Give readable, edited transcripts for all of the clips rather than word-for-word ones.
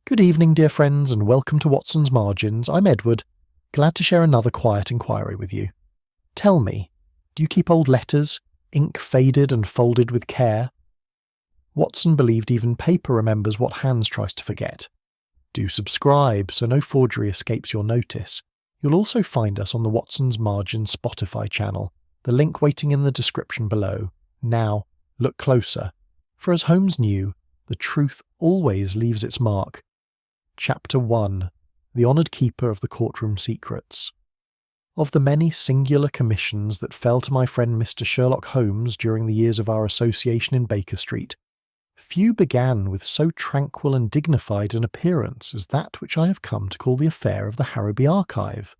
Good evening, dear friends, and welcome to Watson's Margins. I'm Edward, glad to share another quiet inquiry with you. Tell me, do you keep old letters, ink faded and folded with care? Watson believed even paper remembers what hands tries to forget. Do subscribe so no forgery escapes your notice. You'll also find us on the Watson's Margins Spotify channel, the link waiting in the description below. Now, look closer, for as Holmes knew, the truth always leaves its mark. Chapter 1. The Honoured Keeper of the Courtroom Secrets. Of the many singular commissions that fell to my friend Mr. Sherlock Holmes during the years of our association in Baker Street, few began with so tranquil and dignified an appearance as that which I have come to call the affair of the Harrowby Archive.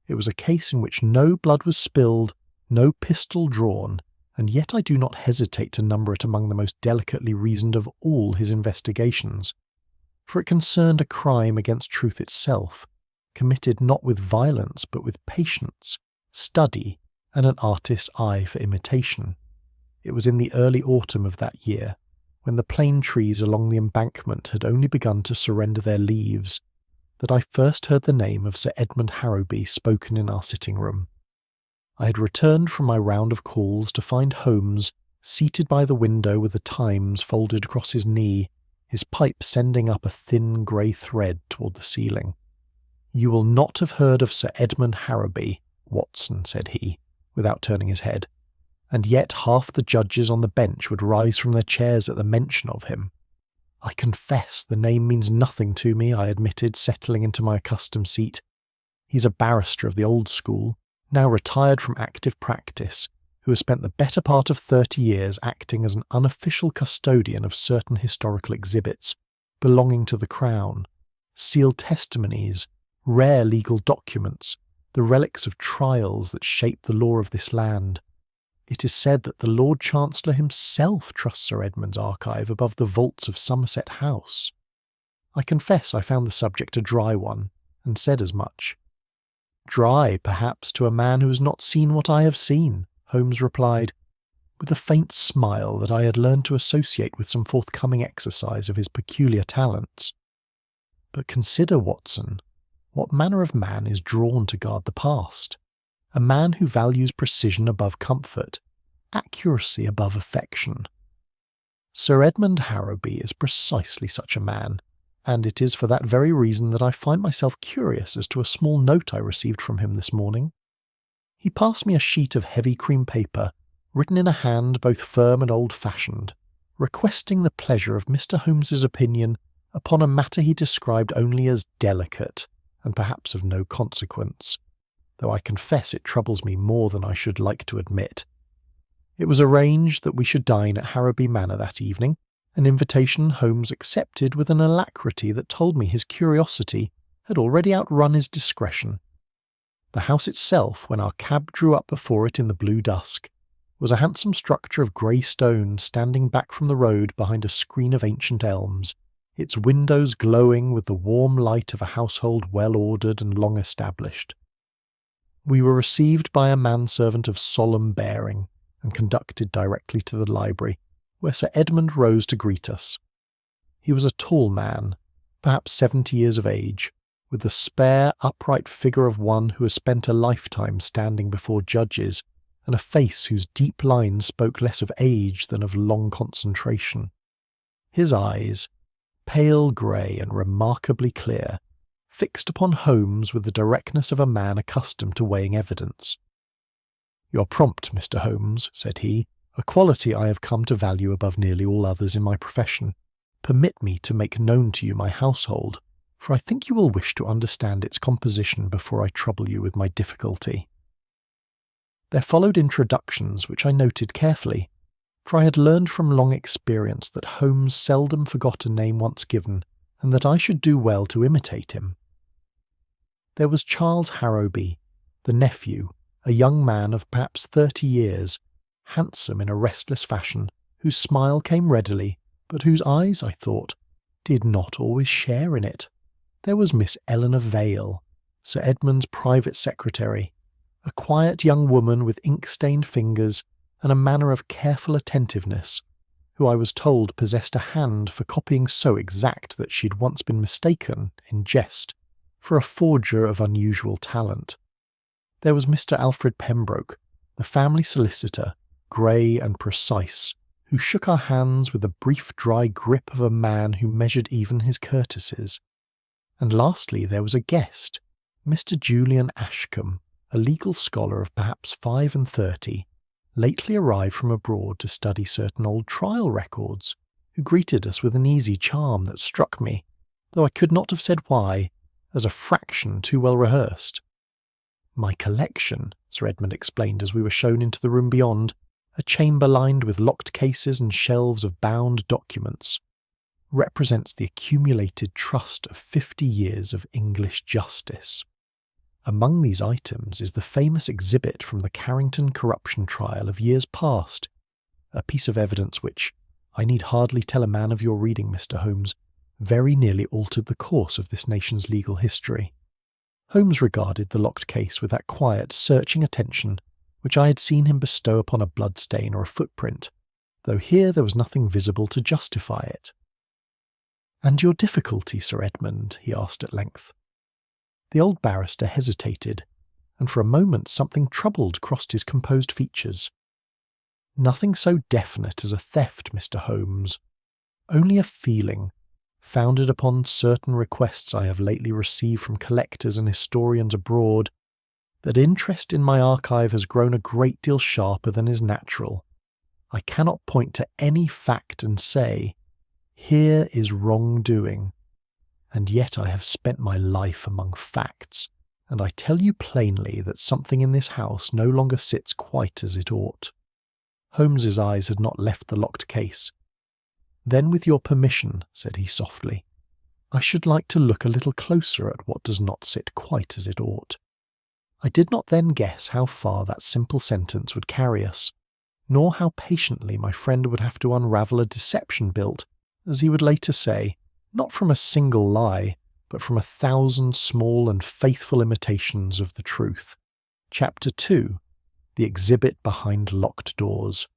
It was a case in which no blood was spilled, no pistol drawn, and yet I do not hesitate to number it among the most delicately reasoned of all his investigations, for it concerned a crime against truth itself, committed not with violence but with patience, study, and an artist's eye for imitation. It was in the early autumn of that year, when the plane trees along the embankment had only begun to surrender their leaves, that I first heard the name of Sir Edmund Harrowby spoken in our sitting room. I had returned from my round of calls to find Holmes seated by the window with the Times folded across his knee, his pipe sending up a thin grey thread toward the ceiling. "You will not have heard of Sir Edmund Harrowby, Watson," said he, without turning his head, "and yet half the judges on the bench would rise from their chairs at the mention of him." "I confess the name means nothing to me," I admitted, settling into my accustomed seat. "He's a barrister of the old school, now retired from active practice, who has spent the better part of 30 years acting as an unofficial custodian of certain historical exhibits belonging to the Crown, sealed testimonies, rare legal documents, the relics of trials that shaped the law of this land. It is said that the Lord Chancellor himself trusts Sir Edmund's archive above the vaults of Somerset House." I confess I found the subject a dry one, and said as much. "Dry, perhaps, to a man who has not seen what I have seen," Holmes replied, with a faint smile that I had learned to associate with some forthcoming exercise of his peculiar talents. "But consider, Watson, what manner of man is drawn to guard the past? A man who values precision above comfort, accuracy above affection. Sir Edmund Harrowby is precisely such a man, and it is for that very reason that I find myself curious as to a small note I received from him this morning. He passed me a sheet of heavy cream paper, written in a hand both firm and old-fashioned, requesting the pleasure of Mr. Holmes's opinion upon a matter he described only as delicate, and perhaps of no consequence, though I confess it troubles me more than I should like to admit. It was arranged that we should dine at Harrowby Manor that evening, an invitation Holmes accepted with an alacrity that told me his curiosity had already outrun his discretion. The house itself, when our cab drew up before it in the blue dusk, was a handsome structure of grey stone standing back from the road behind a screen of ancient elms, its windows glowing with the warm light of a household well ordered and long established. We were received by a manservant of solemn bearing, and conducted directly to the library, where Sir Edmund rose to greet us. He was a tall man, perhaps 70 years of age, with the spare, upright figure of one who has spent a lifetime standing before judges, and a face whose deep lines spoke less of age than of long concentration. His eyes, pale grey and remarkably clear, fixed upon Holmes with the directness of a man accustomed to weighing evidence. "You're prompt, Mr. Holmes," said he, "a quality I have come to value above nearly all others in my profession. Permit me to make known to you my household, for I think you will wish to understand its composition before I trouble you with my difficulty." There followed introductions which I noted carefully, for I had learned from long experience that Holmes seldom forgot a name once given, and that I should do well to imitate him. There was Charles Harrowby, the nephew, a young man of perhaps 30 years, handsome in a restless fashion, whose smile came readily, but whose eyes, I thought, did not always share in it. There was Miss Eleanor Vale, Sir Edmund's private secretary, a quiet young woman with ink-stained fingers and a manner of careful attentiveness, who I was told possessed a hand for copying so exact that she'd once been mistaken, in jest, for a forger of unusual talent. There was Mr. Alfred Pembroke, the family solicitor, grey and precise, who shook our hands with the brief dry grip of a man who measured even his courtesies. And lastly there was a guest, Mr. Julian Ashcombe, a legal scholar of perhaps 35, lately arrived from abroad to study certain old trial records, who greeted us with an easy charm that struck me, though I could not have said why, as a fraction too well rehearsed. My collection, Sir Edmund explained as we were shown into the room beyond, a chamber lined with locked cases and shelves of bound documents, represents the accumulated trust of 50 years of English justice. Among these items is the famous exhibit from the Carrington corruption trial of years past, a piece of evidence which, I need hardly tell a man of your reading, Mr. Holmes, very nearly altered the course of this nation's legal history. Holmes regarded the locked case with that quiet, searching attention which I had seen him bestow upon a bloodstain or a footprint, though here there was nothing visible to justify it. "And your difficulty, Sir Edmund?" he asked at length. The old barrister hesitated, and for a moment something troubled crossed his composed features. "Nothing so definite as a theft, Mr. Holmes. Only a feeling, founded upon certain requests I have lately received from collectors and historians abroad, that interest in my archive has grown a great deal sharper than is natural. I cannot point to any fact and say, 'Here is wrongdoing,' and yet I have spent my life among facts, and I tell you plainly that something in this house no longer sits quite as it ought." Holmes's eyes had not left the locked case. "Then, with your permission," said he softly, "I should like to look a little closer at what does not sit quite as it ought." I did not then guess how far that simple sentence would carry us, nor how patiently my friend would have to unravel a deception built, as he would later say, not from a single lie, but from 1,000 small and faithful imitations of the truth. Chapter 2. The Exhibit Behind Locked Doors.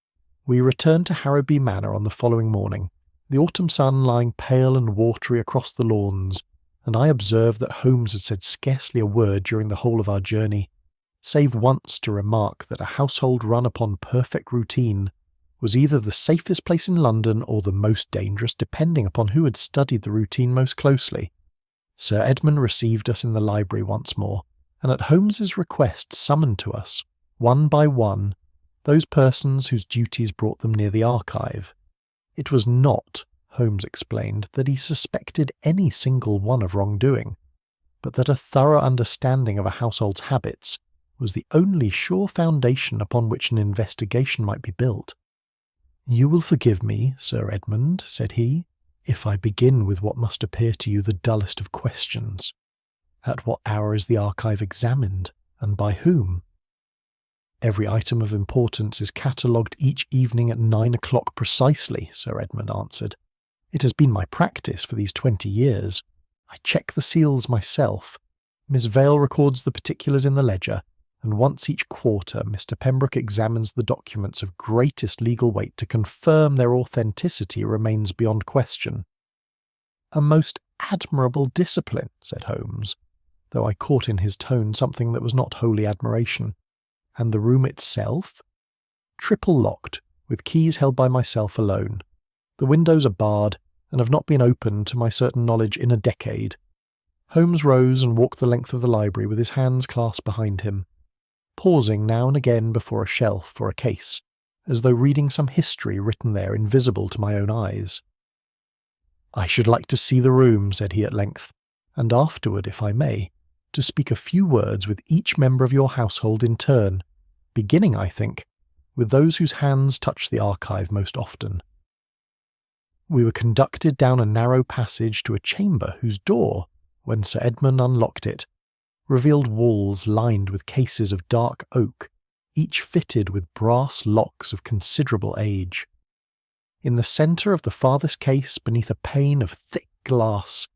We returned to Harrowby Manor on the following morning, the autumn sun lying pale and watery across the lawns, and I observed that Holmes had said scarcely a word during the whole of our journey, save once to remark that a household run upon perfect routine was either the safest place in London or the most dangerous, depending upon who had studied the routine most closely. Sir Edmund received us in the library once more, and at Holmes's request summoned to us, one by one, those persons whose duties brought them near the archive. It was not, Holmes explained, that he suspected any single one of wrongdoing, but that a thorough understanding of a household's habits was the only sure foundation upon which an investigation might be built. "You will forgive me, Sir Edmund," said he, "if I begin with what must appear to you the dullest of questions. At what hour is the archive examined, and by whom?" "Every item of importance is catalogued each evening at 9 o'clock precisely," Sir Edmund answered. "It has been my practice for these 20 years. I check the seals myself. Miss Vale records the particulars in the ledger, and once each quarter Mr. Pembroke examines the documents of greatest legal weight to confirm their authenticity remains beyond question." "A most admirable discipline," said Holmes, though I caught in his tone something that was not wholly admiration. "And the room itself?" "Triple locked, with keys held by myself alone. The windows are barred, and have not been opened, to my certain knowledge, in a decade." Holmes rose and walked the length of the library with his hands clasped behind him, pausing now and again before a shelf or a case, as though reading some history written there invisible to my own eyes. "I should like to see the room," said he at length, "and afterward, if I may, to speak a few words with each member of your household in turn, beginning, I think, with those whose hands touch the archive most often." We were conducted down a narrow passage to a chamber whose door, when Sir Edmund unlocked it, revealed walls lined with cases of dark oak, each fitted with brass locks of considerable age. In the centre of the farthest case, beneath a pane of thick glass,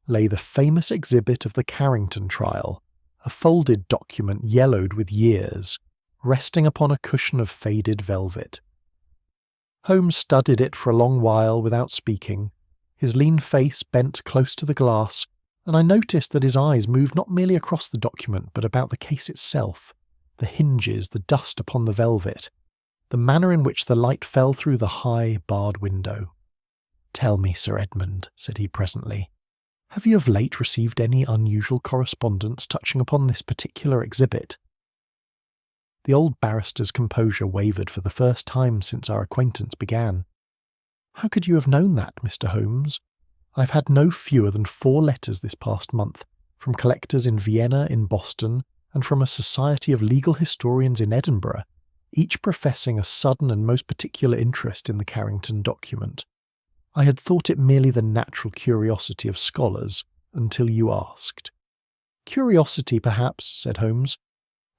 lay the famous exhibit of the Carrington trial, a folded document yellowed with years, resting upon a cushion of faded velvet. Holmes studied it for a long while without speaking, his lean face bent close to the glass, and I noticed that his eyes moved not merely across the document but about the case itself, the hinges, the dust upon the velvet, the manner in which the light fell through the high, barred window. "Tell me, Sir Edmund," said he presently, "have you of late received any unusual correspondence touching upon this particular exhibit?" The old barrister's composure wavered for the first time since our acquaintance began. "How could you have known that, Mr. Holmes? I've had no fewer than 4 letters this past month, from collectors in Vienna, in Boston, and from a society of legal historians in Edinburgh, each professing a sudden and most particular interest in the Carrington document. I had thought it merely the natural curiosity of scholars, until you asked." "Curiosity, perhaps," said Holmes,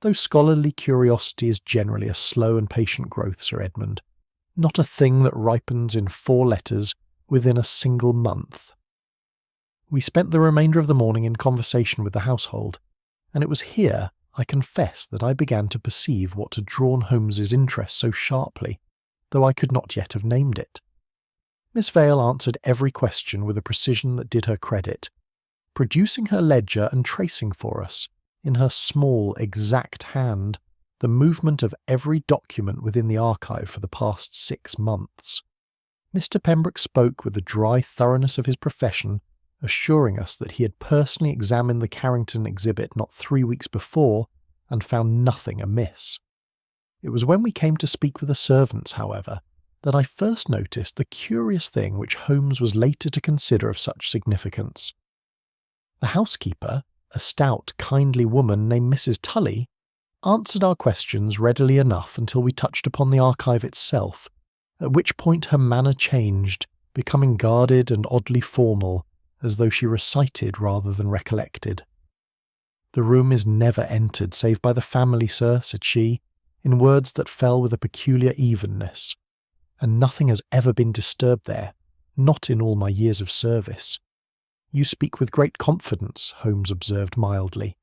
"though scholarly curiosity is generally a slow and patient growth, Sir Edmund, not a thing that ripens in 4 letters within a single month." We spent the remainder of the morning in conversation with the household, and it was here, I confess, that I began to perceive what had drawn Holmes's interest so sharply, though I could not yet have named it. Miss Vale answered every question with a precision that did her credit, producing her ledger and tracing for us, in her small, exact hand, the movement of every document within the archive for the past 6 months. Mr. Pembroke spoke with the dry thoroughness of his profession, assuring us that he had personally examined the Carrington exhibit not 3 weeks before and found nothing amiss. It was when we came to speak with the servants, however, that I first noticed the curious thing which Holmes was later to consider of such significance. The housekeeper, a stout, kindly woman named Mrs. Tully, answered our questions readily enough until we touched upon the archive itself, at which point her manner changed, becoming guarded and oddly formal, as though she recited rather than recollected. "The room is never entered save by the family, sir," said she, in words that fell with a peculiar evenness, "and nothing has ever been disturbed there, not in all my years of service." "You speak with great confidence," Holmes observed mildly.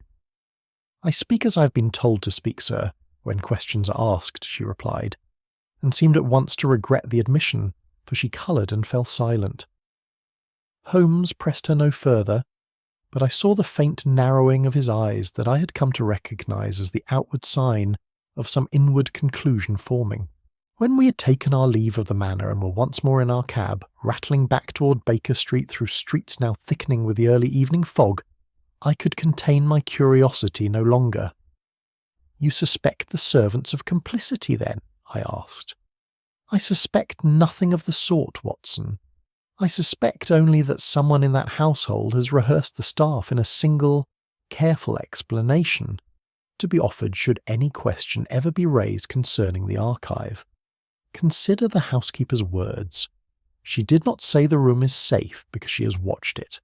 "I speak as I have been told to speak, sir, when questions are asked," she replied, and seemed at once to regret the admission, for she coloured and fell silent. Holmes pressed her no further, but I saw the faint narrowing of his eyes that I had come to recognise as the outward sign of some inward conclusion forming. When we had taken our leave of the manor and were once more in our cab, rattling back toward Baker Street through streets now thickening with the early evening fog, I could contain my curiosity no longer. "You suspect the servants of complicity, then?" I asked. "I suspect nothing of the sort, Watson. I suspect only that someone in that household has rehearsed the staff in a single, careful explanation, to be offered should any question ever be raised concerning the archive. Consider the housekeeper's words. She did not say the room is safe because she has watched it.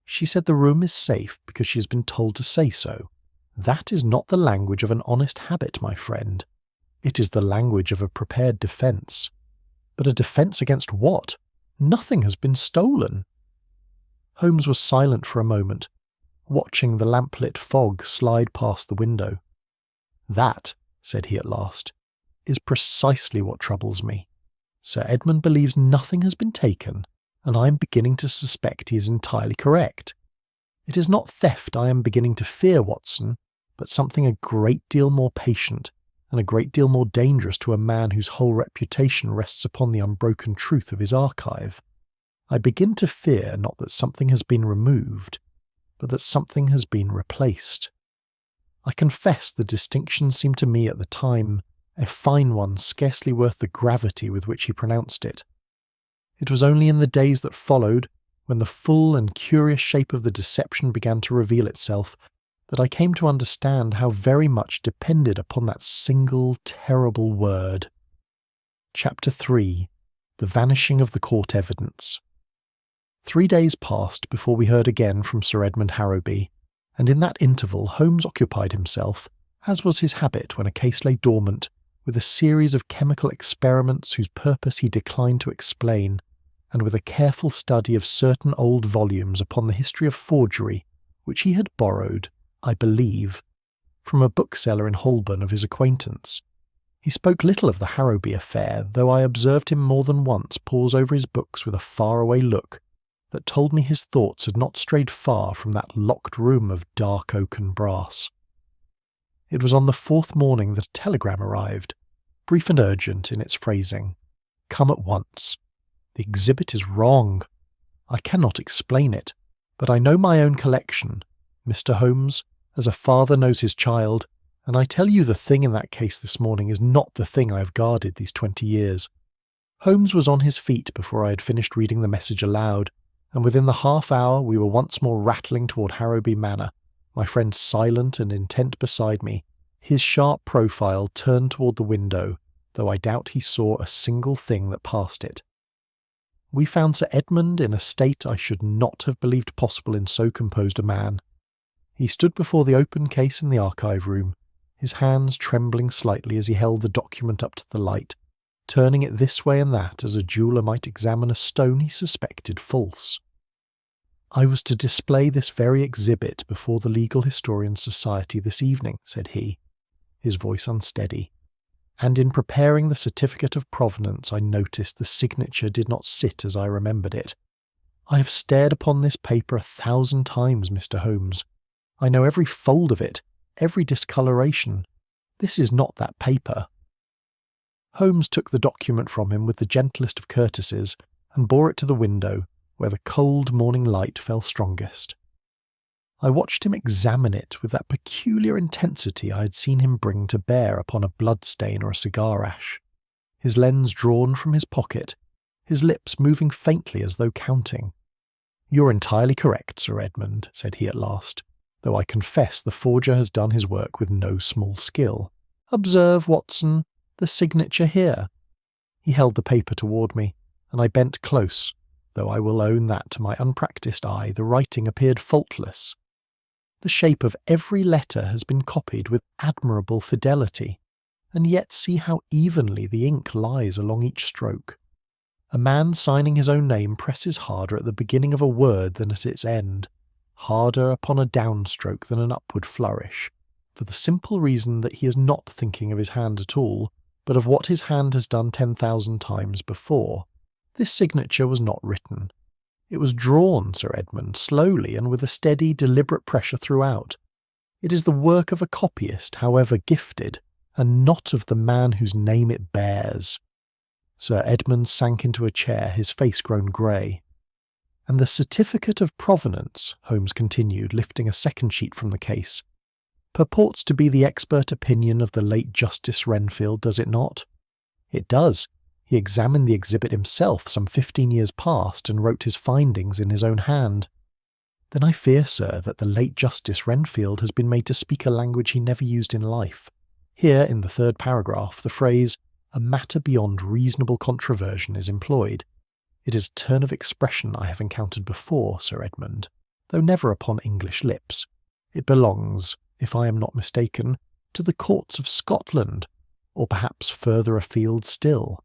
She said the room is safe because she has been told to say so. That is not the language of an honest habit, my friend. It is the language of a prepared defence. But a defence against what? Nothing has been stolen." Holmes was silent for a moment, watching the lamplit fog slide past the window. "That," said he at last, "is precisely what troubles me. Sir Edmund believes nothing has been taken, and I am beginning to suspect he is entirely correct. It is not theft I am beginning to fear, Watson, but something a great deal more patient and a great deal more dangerous to a man whose whole reputation rests upon the unbroken truth of his archive. I begin to fear not that something has been removed, but that something has been replaced." I confess the distinction seemed to me at the time a fine one, scarcely worth the gravity with which he pronounced it. It was only in the days that followed, when the full and curious shape of the deception began to reveal itself, that I came to understand how very much depended upon that single terrible word. Chapter 3. The Vanishing of the Court Evidence. 3 days passed before we heard again from Sir Edmund Harrowby, and in that interval Holmes occupied himself, as was his habit when a case lay dormant, with a series of chemical experiments whose purpose he declined to explain, and with a careful study of certain old volumes upon the history of forgery, which he had borrowed, I believe, from a bookseller in Holborn of his acquaintance. He spoke little of the Harrowby affair, though I observed him more than once pause over his books with a faraway look that told me his thoughts had not strayed far from that locked room of dark oak and brass. It was on the fourth morning that a telegram arrived, brief and urgent in its phrasing. "Come at once. The exhibit is wrong. I cannot explain it, but I know my own collection, Mr. Holmes, as a father knows his child, and I tell you the thing in that case this morning is not the thing I have guarded these 20 years." Holmes was on his feet before I had finished reading the message aloud, and within the half hour we were once more rattling toward Harrowby Manor, my friend silent and intent beside me, his sharp profile turned toward the window, though I doubt he saw a single thing that passed it. We found Sir Edmund in a state I should not have believed possible in so composed a man. He stood before the open case in the archive room, his hands trembling slightly as he held the document up to the light, turning it this way and that as a jeweller might examine a stone he suspected false. "I was to display this very exhibit before the Legal Historians' Society this evening," said he, his voice unsteady, "and in preparing the certificate of provenance I noticed the signature did not sit as I remembered it. I have stared upon this paper 1,000 times, Mr. Holmes. I know every fold of it, every discoloration. This is not that paper." Holmes took the document from him with the gentlest of courtesies and bore it to the window, where the cold morning light fell strongest. I watched him examine it with that peculiar intensity I had seen him bring to bear upon a bloodstain or a cigar ash, his lens drawn from his pocket, his lips moving faintly as though counting. "You're entirely correct, Sir Edmund," said he at last, "though I confess the forger has done his work with no small skill. Observe, Watson, the signature here." He held the paper toward me, and I bent close, though I will own that to my unpractised eye the writing appeared faultless. The shape of every letter has been copied with admirable fidelity, and yet see how evenly the ink lies along each stroke. A man signing his own name presses harder at the beginning of a word than at its end, harder upon a downstroke than an upward flourish, for the simple reason that he is not thinking of his hand at all, but of what his hand has done 10,000 times before. This signature was not written. It was drawn, Sir Edmund, slowly and with a steady, deliberate pressure throughout. It is the work of a copyist, however gifted, and not of the man whose name it bears. Sir Edmund sank into a chair, his face grown grey. "And the certificate of provenance," Holmes continued, lifting a second sheet from the case, "purports to be the expert opinion of the late Justice Renfield, does it not?" "It does. He examined the exhibit himself some 15 years past and wrote his findings in his own hand." "Then I fear, sir, that the late Justice Renfield has been made to speak a language he never used in life. Here, in the third paragraph, the phrase, 'a matter beyond reasonable controversion,' is employed. It is a turn of expression I have encountered before, Sir Edmund, though never upon English lips. It belongs, if I am not mistaken, to the courts of Scotland, or perhaps further afield still.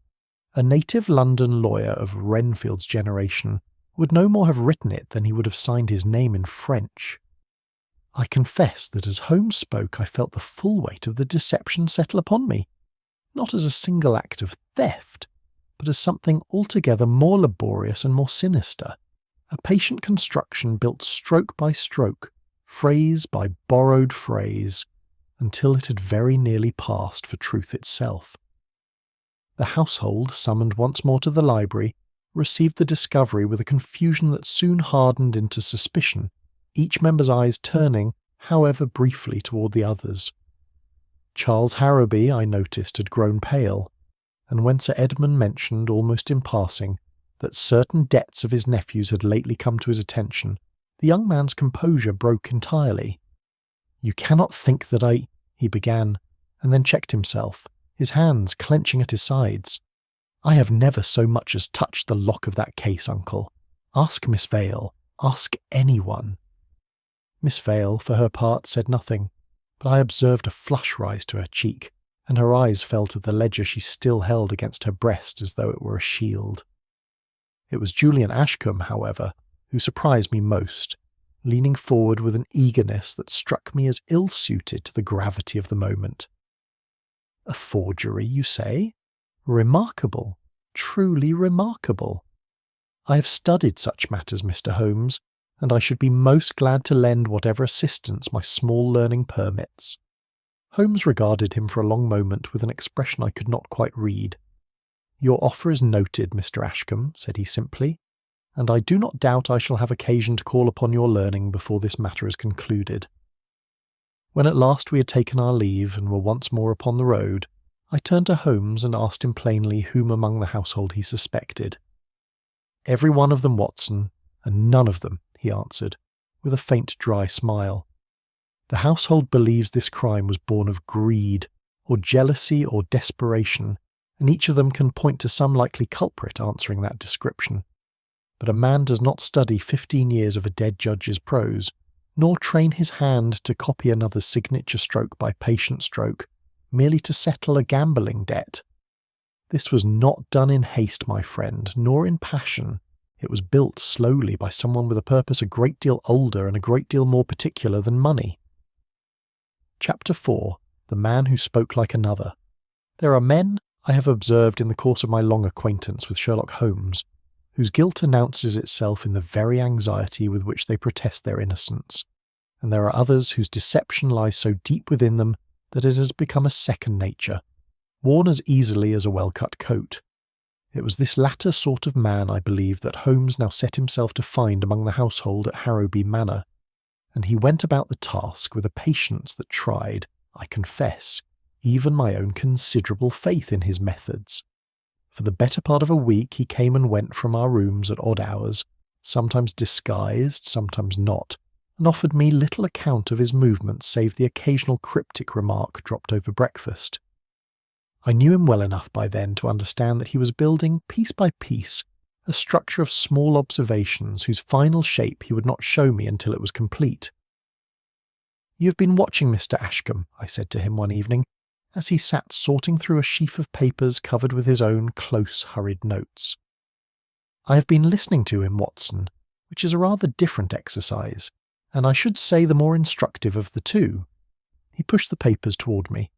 A native London lawyer of Renfield's generation would no more have written it than he would have signed his name in French." I confess that as Holmes spoke I felt the full weight of the deception settle upon me, not as a single act of theft, but as something altogether more laborious and more sinister, a patient construction built stroke by stroke, phrase by borrowed phrase, until it had very nearly passed for truth itself. The household, summoned once more to the library, received the discovery with a confusion that soon hardened into suspicion, each member's eyes turning, however briefly, toward the others. Charles Harrowby, I noticed, had grown pale, and when Sir Edmund mentioned, almost in passing, that certain debts of his nephew's had lately come to his attention, the young man's composure broke entirely. "You cannot think that he began, and then checked himself, his hands clenching at his sides. "I have never so much as touched the lock of that case, uncle. Ask Miss Vale. Ask anyone." Miss Vale, for her part, said nothing, but I observed a flush rise to her cheek, and her eyes fell to the ledger she still held against her breast as though it were a shield. It was Julian Ashcombe, however, who surprised me most, leaning forward with an eagerness that struck me as ill-suited to the gravity of the moment. A forgery, you say? Remarkable, truly remarkable. I have studied such matters, Mr. Holmes, and I should be most glad to lend whatever assistance my small learning permits." Holmes regarded him for a long moment with an expression I could not quite read. "Your offer is noted, Mr. Ashcombe," said he simply, "and I do not doubt I shall have occasion to call upon your learning before this matter is concluded." When at last we had taken our leave and were once more upon the road, I turned to Holmes and asked him plainly whom among the household he suspected. "Every one of them, Watson, and none of them," he answered, with a faint dry smile. "The household believes this crime was born of greed, or jealousy, or desperation, and each of them can point to some likely culprit answering that description. But a man does not study 15 years of a dead judge's prose, nor train his hand to copy another's signature stroke by patient stroke, merely to settle a gambling debt. This was not done in haste, my friend, nor in passion. It was built slowly by someone with a purpose a great deal older and a great deal more particular than money." Chapter 4. The Man Who Spoke Like Another. There are men, I have observed in the course of my long acquaintance with Sherlock Holmes, whose guilt announces itself in the very anxiety with which they protest their innocence, and there are others whose deception lies so deep within them that it has become a second nature, worn as easily as a well-cut coat. It was this latter sort of man, I believe, that Holmes now set himself to find among the household at Harrowby Manor, and he went about the task with a patience that tried, I confess, even my own considerable faith in his methods. For the better part of a week he came and went from our rooms at odd hours, sometimes disguised, sometimes not, and offered me little account of his movements save the occasional cryptic remark dropped over breakfast. I knew him well enough by then to understand that he was building, piece by piece, a structure of small observations whose final shape he would not show me until it was complete. "You have been watching Mr. Ashcombe," I said to him one evening, as he sat sorting through a sheaf of papers covered with his own close, hurried notes. "I have been listening to him, Watson, which is a rather different exercise, and I should say the more instructive of the two." He pushed the papers toward me.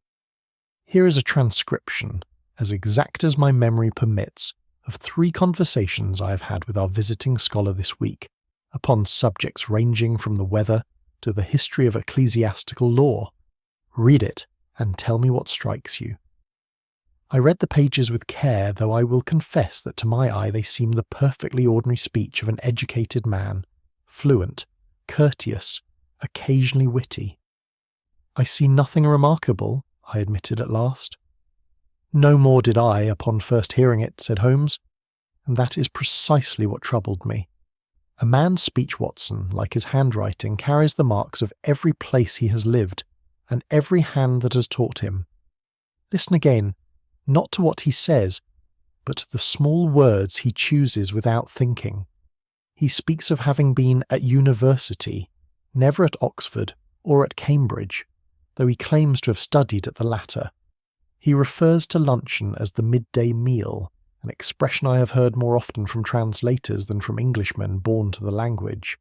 "Here is a transcription, as exact as my memory permits, of 3 conversations I have had with our visiting scholar this week, upon subjects ranging from the weather to the history of ecclesiastical law. Read it, and tell me what strikes you." I read the pages with care, though I will confess that to my eye they seemed the perfectly ordinary speech of an educated man, fluent, courteous, occasionally witty. "I see nothing remarkable," I admitted at last. "No more did I upon first hearing it," said Holmes, "and that is precisely what troubled me. A man's speech, Watson, like his handwriting, carries the marks of every place he has lived, and every hand that has taught him. Listen again, not to what he says, but to the small words he chooses without thinking. He speaks of having been at university, never at Oxford or at Cambridge, though he claims to have studied at the latter. He refers to luncheon as the midday meal, an expression I have heard more often from translators than from Englishmen born to the language.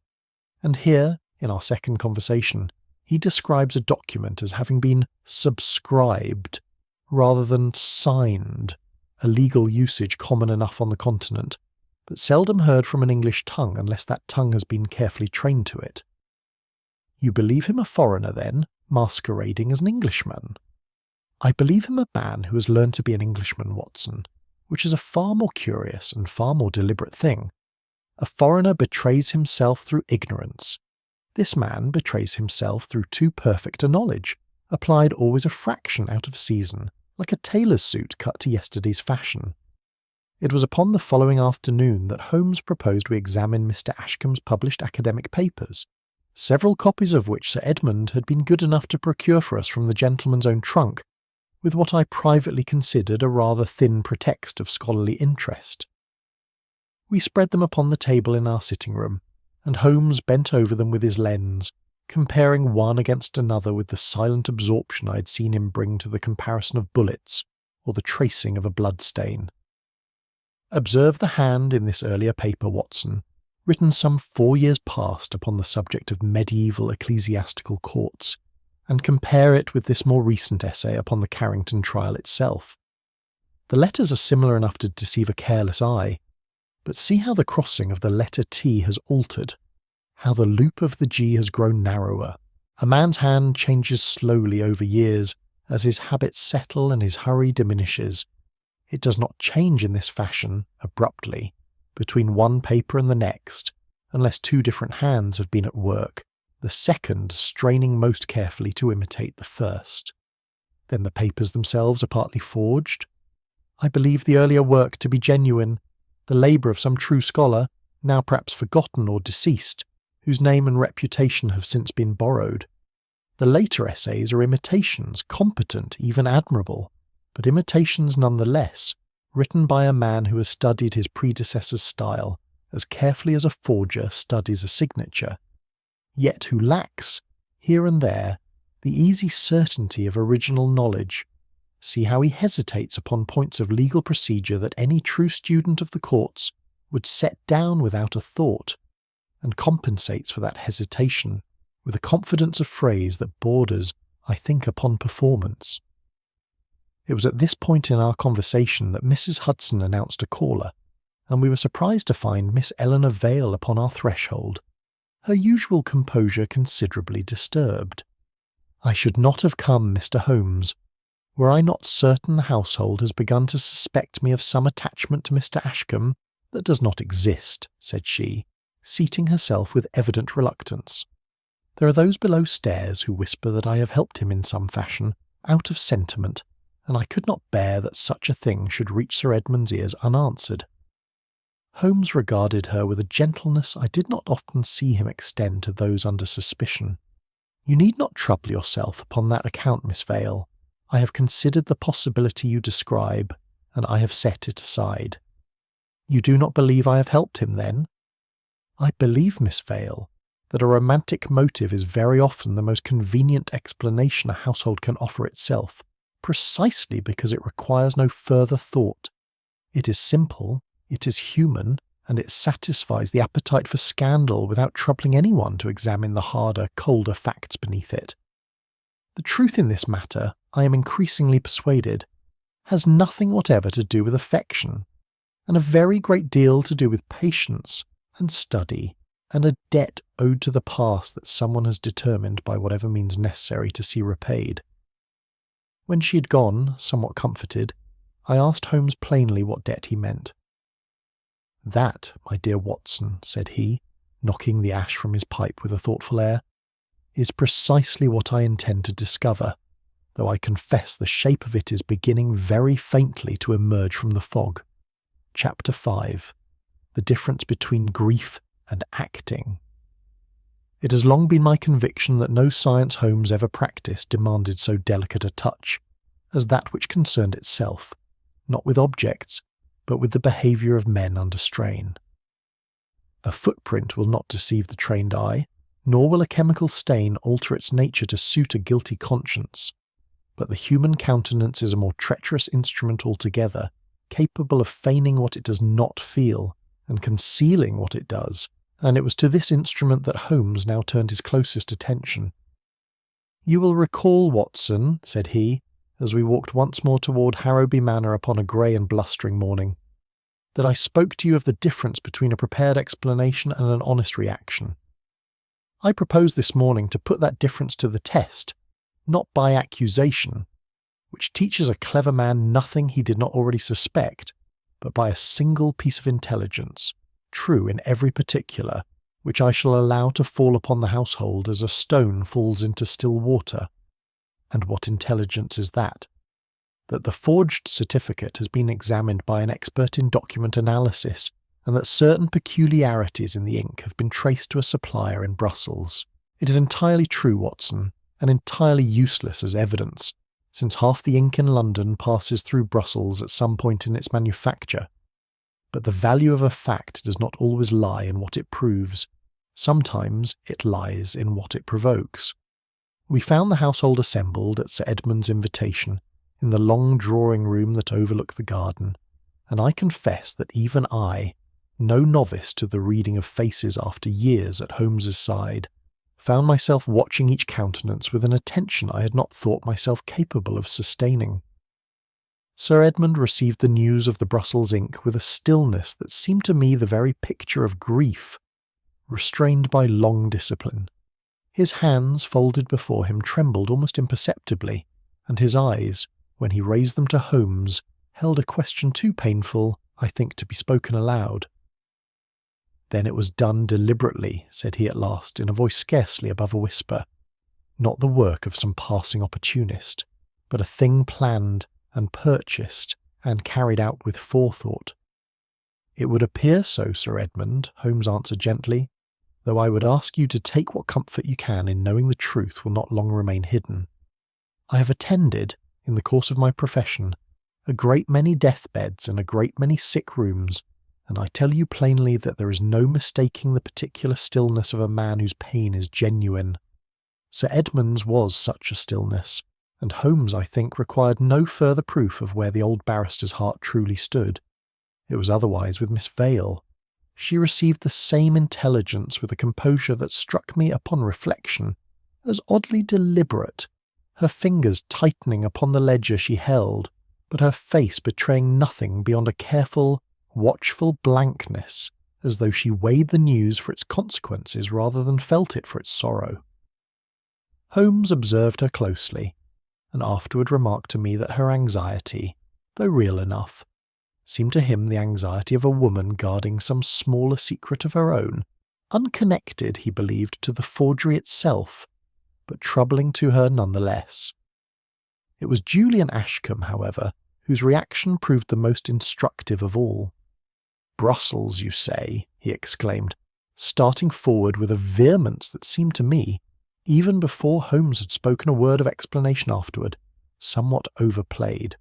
And here, in our second conversation, he describes a document as having been subscribed, rather than signed, a legal usage common enough on the continent, but seldom heard from an English tongue unless that tongue has been carefully trained to it. You believe him a foreigner, then, masquerading as an Englishman? I believe him a man who has learned to be an Englishman, Watson, which is a far more curious and far more deliberate thing. A foreigner betrays himself through ignorance. This man betrays himself through too perfect a knowledge, applied always a fraction out of season, like a tailor's suit cut to yesterday's fashion. It was upon the following afternoon that Holmes proposed we examine Mr. Ashcombe's published academic papers, several copies of which Sir Edmund had been good enough to procure for us from the gentleman's own trunk, with what I privately considered a rather thin pretext of scholarly interest. We spread them upon the table in our sitting-room, and Holmes bent over them with his lens, comparing one against another with the silent absorption I had seen him bring to the comparison of bullets, or the tracing of a blood-stain. Observe the hand in this earlier paper, Watson, written some 4 years past upon the subject of medieval ecclesiastical courts, and compare it with this more recent essay upon the Carrington trial itself. The letters are similar enough to deceive a careless eye, but see how the crossing of the letter T has altered, how the loop of the G has grown narrower. A man's hand changes slowly over years as his habits settle and his hurry diminishes. It does not change in this fashion, abruptly, between one paper and the next, unless two different hands have been at work, the second straining most carefully to imitate the first. Then the papers themselves are partly forged. I believe the earlier work to be genuine, the labour of some true scholar, now perhaps forgotten or deceased, whose name and reputation have since been borrowed. The later essays are imitations, competent, even admirable, but imitations nonetheless, written by a man who has studied his predecessor's style as carefully as a forger studies a signature, yet who lacks, here and there, the easy certainty of original knowledge. See how he hesitates upon points of legal procedure that any true student of the courts would set down without a thought, and compensates for that hesitation with a confidence of phrase that borders, I think, upon performance. It was at this point in our conversation that Mrs. Hudson announced a caller, and we were surprised to find Miss Eleanor Vale upon our threshold, her usual composure considerably disturbed. "I should not have come, Mr. Holmes, were I not certain the household has begun to suspect me of some attachment to Mr. Ashcombe that does not exist," said she, seating herself with evident reluctance. "There are those below stairs who whisper that I have helped him in some fashion, out of sentiment, and I could not bear that such a thing should reach Sir Edmund's ears unanswered." Holmes regarded her with a gentleness I did not often see him extend to those under suspicion. "You need not trouble yourself upon that account, Miss Vale. I have considered the possibility you describe, and I have set it aside." "You do not believe I have helped him, then?" "I believe, Miss Vale, that a romantic motive is very often the most convenient explanation a household can offer itself, precisely because it requires no further thought. It is simple, it is human, and it satisfies the appetite for scandal without troubling anyone to examine the harder, colder facts beneath it. The truth in this matter, I am increasingly persuaded, has nothing whatever to do with affection, and a very great deal to do with patience and study, and a debt owed to the past that someone has determined by whatever means necessary to see repaid." When she had gone, somewhat comforted, I asked Holmes plainly what debt he meant. "That, my dear Watson," said he, knocking the ash from his pipe with a thoughtful air, "is precisely what I intend to discover, though I confess the shape of it is beginning very faintly to emerge from the fog. Chapter 5. The difference between grief and acting. It has long been my conviction that no science Holmes ever practised demanded so delicate a touch as that which concerned itself, not with objects, but with the behaviour of men under strain. A footprint will not deceive the trained eye, nor will a chemical stain alter its nature to suit a guilty conscience, but the human countenance is a more treacherous instrument altogether, capable of feigning what it does not feel, and concealing what it does, and it was to this instrument that Holmes now turned his closest attention. "You will recall, Watson," said he, as we walked once more toward Harrowby Manor upon a grey and blustering morning, "that I spoke to you of the difference between a prepared explanation and an honest reaction. I propose this morning to put that difference to the test, not by accusation, which teaches a clever man nothing he did not already suspect, but by a single piece of intelligence, true in every particular, which I shall allow to fall upon the household as a stone falls into still water. And what intelligence is that? That the forged certificate has been examined by an expert in document analysis, and that certain peculiarities in the ink have been traced to a supplier in Brussels. It is entirely true, Watson, and entirely useless as evidence, since half the ink in London passes through Brussels at some point in its manufacture. But the value of a fact does not always lie in what it proves. Sometimes it lies in what it provokes. We found the household assembled at Sir Edmund's invitation in the long drawing-room that overlooked the garden, and I confess that even I, no novice to the reading of faces after years at Holmes's side, found myself watching each countenance with an attention I had not thought myself capable of sustaining. Sir Edmund received the news of the Brussels ink with a stillness that seemed to me the very picture of grief, restrained by long discipline. His hands, folded before him, trembled almost imperceptibly, and his eyes, when he raised them to Holmes, held a question too painful, I think, to be spoken aloud. "Then it was done deliberately," said he at last, in a voice scarcely above a whisper. "Not the work of some passing opportunist, but a thing planned and purchased and carried out with forethought." "It would appear so, Sir Edmund," Holmes answered gently, "though I would ask you to take what comfort you can in knowing the truth will not long remain hidden. I have attended, in the course of my profession, a great many deathbeds and a great many sick rooms, and I tell you plainly that there is no mistaking the particular stillness of a man whose pain is genuine. Sir Edmund's was such a stillness, and Holmes, I think, required no further proof of where the old barrister's heart truly stood. It was otherwise with Miss Vale. She received the same intelligence with a composure that struck me upon reflection as oddly deliberate, her fingers tightening upon the ledger she held, but her face betraying nothing beyond a careful, watchful blankness, as though she weighed the news for its consequences rather than felt it for its sorrow. Holmes observed her closely, and afterward remarked to me that her anxiety, though real enough, seemed to him the anxiety of a woman guarding some smaller secret of her own, unconnected, he believed, to the forgery itself, but troubling to her none the less. It was Julian Ashcombe, however, whose reaction proved the most instructive of all. "Brussels, you say?" he exclaimed, starting forward with a vehemence that seemed to me, even before Holmes had spoken a word of explanation afterward, somewhat overplayed.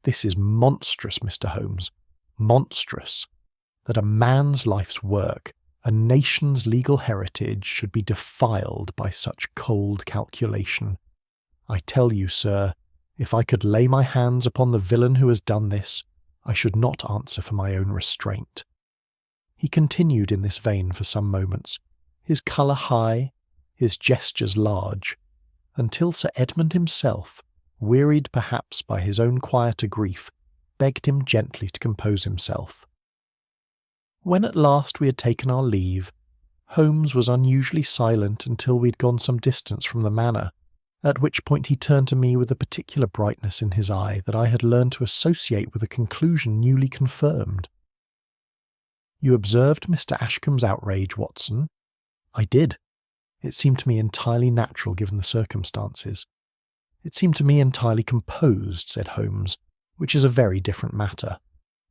"This is monstrous, Mr. Holmes, monstrous, that a man's life's work, a nation's legal heritage, should be defiled by such cold calculation. I tell you, sir, if I could lay my hands upon the villain who has done this, I should not answer for my own restraint." He continued in this vein for some moments, his colour high, his gestures large, until Sir Edmund himself, wearied perhaps by his own quieter grief, begged him gently to compose himself. When at last we had taken our leave, Holmes was unusually silent until we had gone some distance from the manor, at which point he turned to me with a particular brightness in his eye that I had learned to associate with a conclusion newly confirmed. "You observed Mr. Ashcombe's outrage, Watson?" "I did. It seemed to me entirely natural given the circumstances." "It seemed to me entirely composed," said Holmes, "which is a very different matter.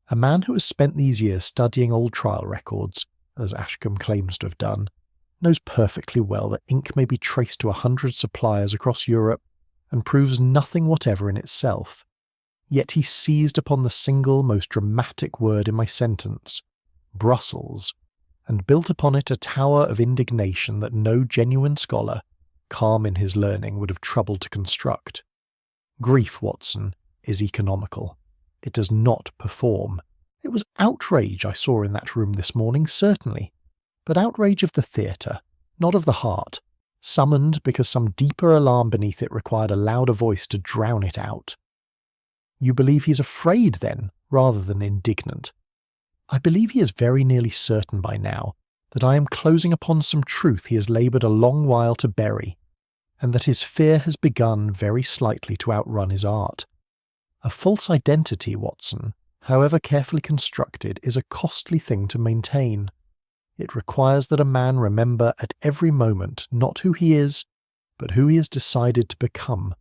A man who has spent these years studying old trial records, as Ashcombe claims to have done, knows perfectly well that ink may be traced to 100 suppliers across Europe and proves nothing whatever in itself. Yet he seized upon the single most dramatic word in my sentence, Brussels, and built upon it a tower of indignation that no genuine scholar, calm in his learning, would have troubled to construct. Grief, Watson, is economical. It does not perform. It was outrage I saw in that room this morning, certainly, but outrage of the theatre, not of the heart, summoned because some deeper alarm beneath it required a louder voice to drown it out." "You believe he is afraid, then, rather than indignant?" "I believe he is very nearly certain by now that I am closing upon some truth he has laboured a long while to bury, and that his fear has begun very slightly to outrun his art. A false identity, Watson, however carefully constructed, is a costly thing to maintain. It requires that a man remember at every moment not who he is, but who he has decided to become,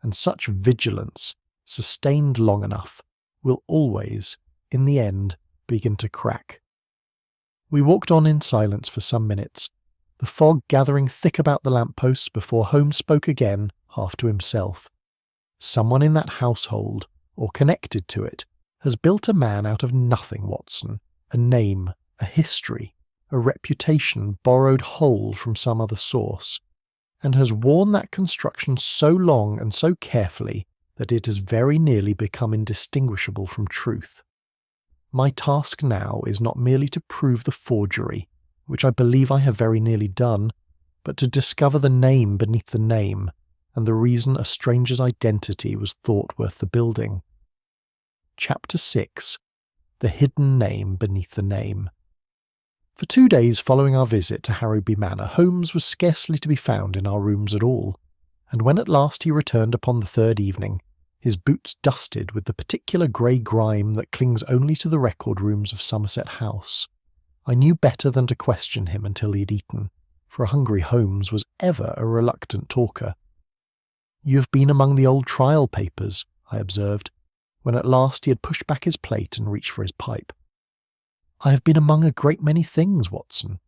and such vigilance, sustained long enough, will always, in the end, begin to crack." We walked on in silence for some minutes, the fog gathering thick about the lamp-posts before Holmes spoke again, half to himself. "Someone in that household, or connected to it, has built a man out of nothing, Watson, a name, a history, a reputation borrowed whole from some other source, and has worn that construction so long and so carefully that it has very nearly become indistinguishable from truth. My task now is not merely to prove the forgery, which I believe I have very nearly done, but to discover the name beneath the name and the reason a stranger's identity was thought worth the building. Chapter 6. The Hidden Name Beneath the Name. For 2 days following our visit to Harrowby Manor, Holmes was scarcely to be found in our rooms at all, and when at last he returned upon the third evening, his boots dusted with the particular grey grime that clings only to the record rooms of Somerset House, I knew better than to question him until he had eaten, for a hungry Holmes was ever a reluctant talker. "You have been among the old trial papers," I observed, when at last he had pushed back his plate and reached for his pipe. "I have been among a great many things, Watson.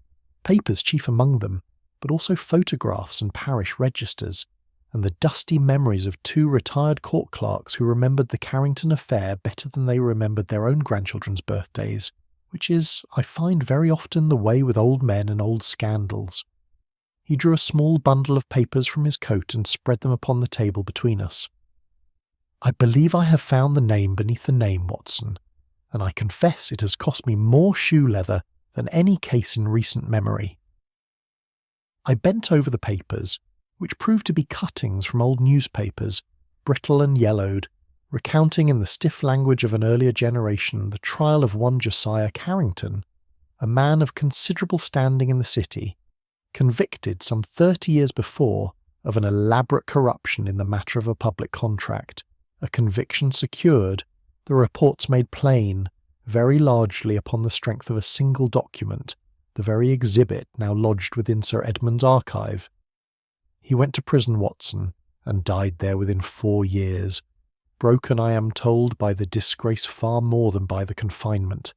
Papers chief among them, but also photographs and parish registers, and the dusty memories of 2 retired court clerks who remembered the Carrington affair better than they remembered their own grandchildren's birthdays, which is, I find, very often the way with old men and old scandals." He drew a small bundle of papers from his coat and spread them upon the table between us. "I believe I have found the name beneath the name, Watson, and I confess it has cost me more shoe leather than any case in recent memory." I bent over the papers, which proved to be cuttings from old newspapers, brittle and yellowed, recounting in the stiff language of an earlier generation the trial of one Josiah Carrington, a man of considerable standing in the city, convicted some 30 years before of an elaborate corruption in the matter of a public contract, a conviction secured, the reports made plain, very largely upon the strength of a single document, the very exhibit now lodged within Sir Edmund's archive. He went to prison, Watson, and died there within 4 years, broken, I am told, by the disgrace far more than by the confinement.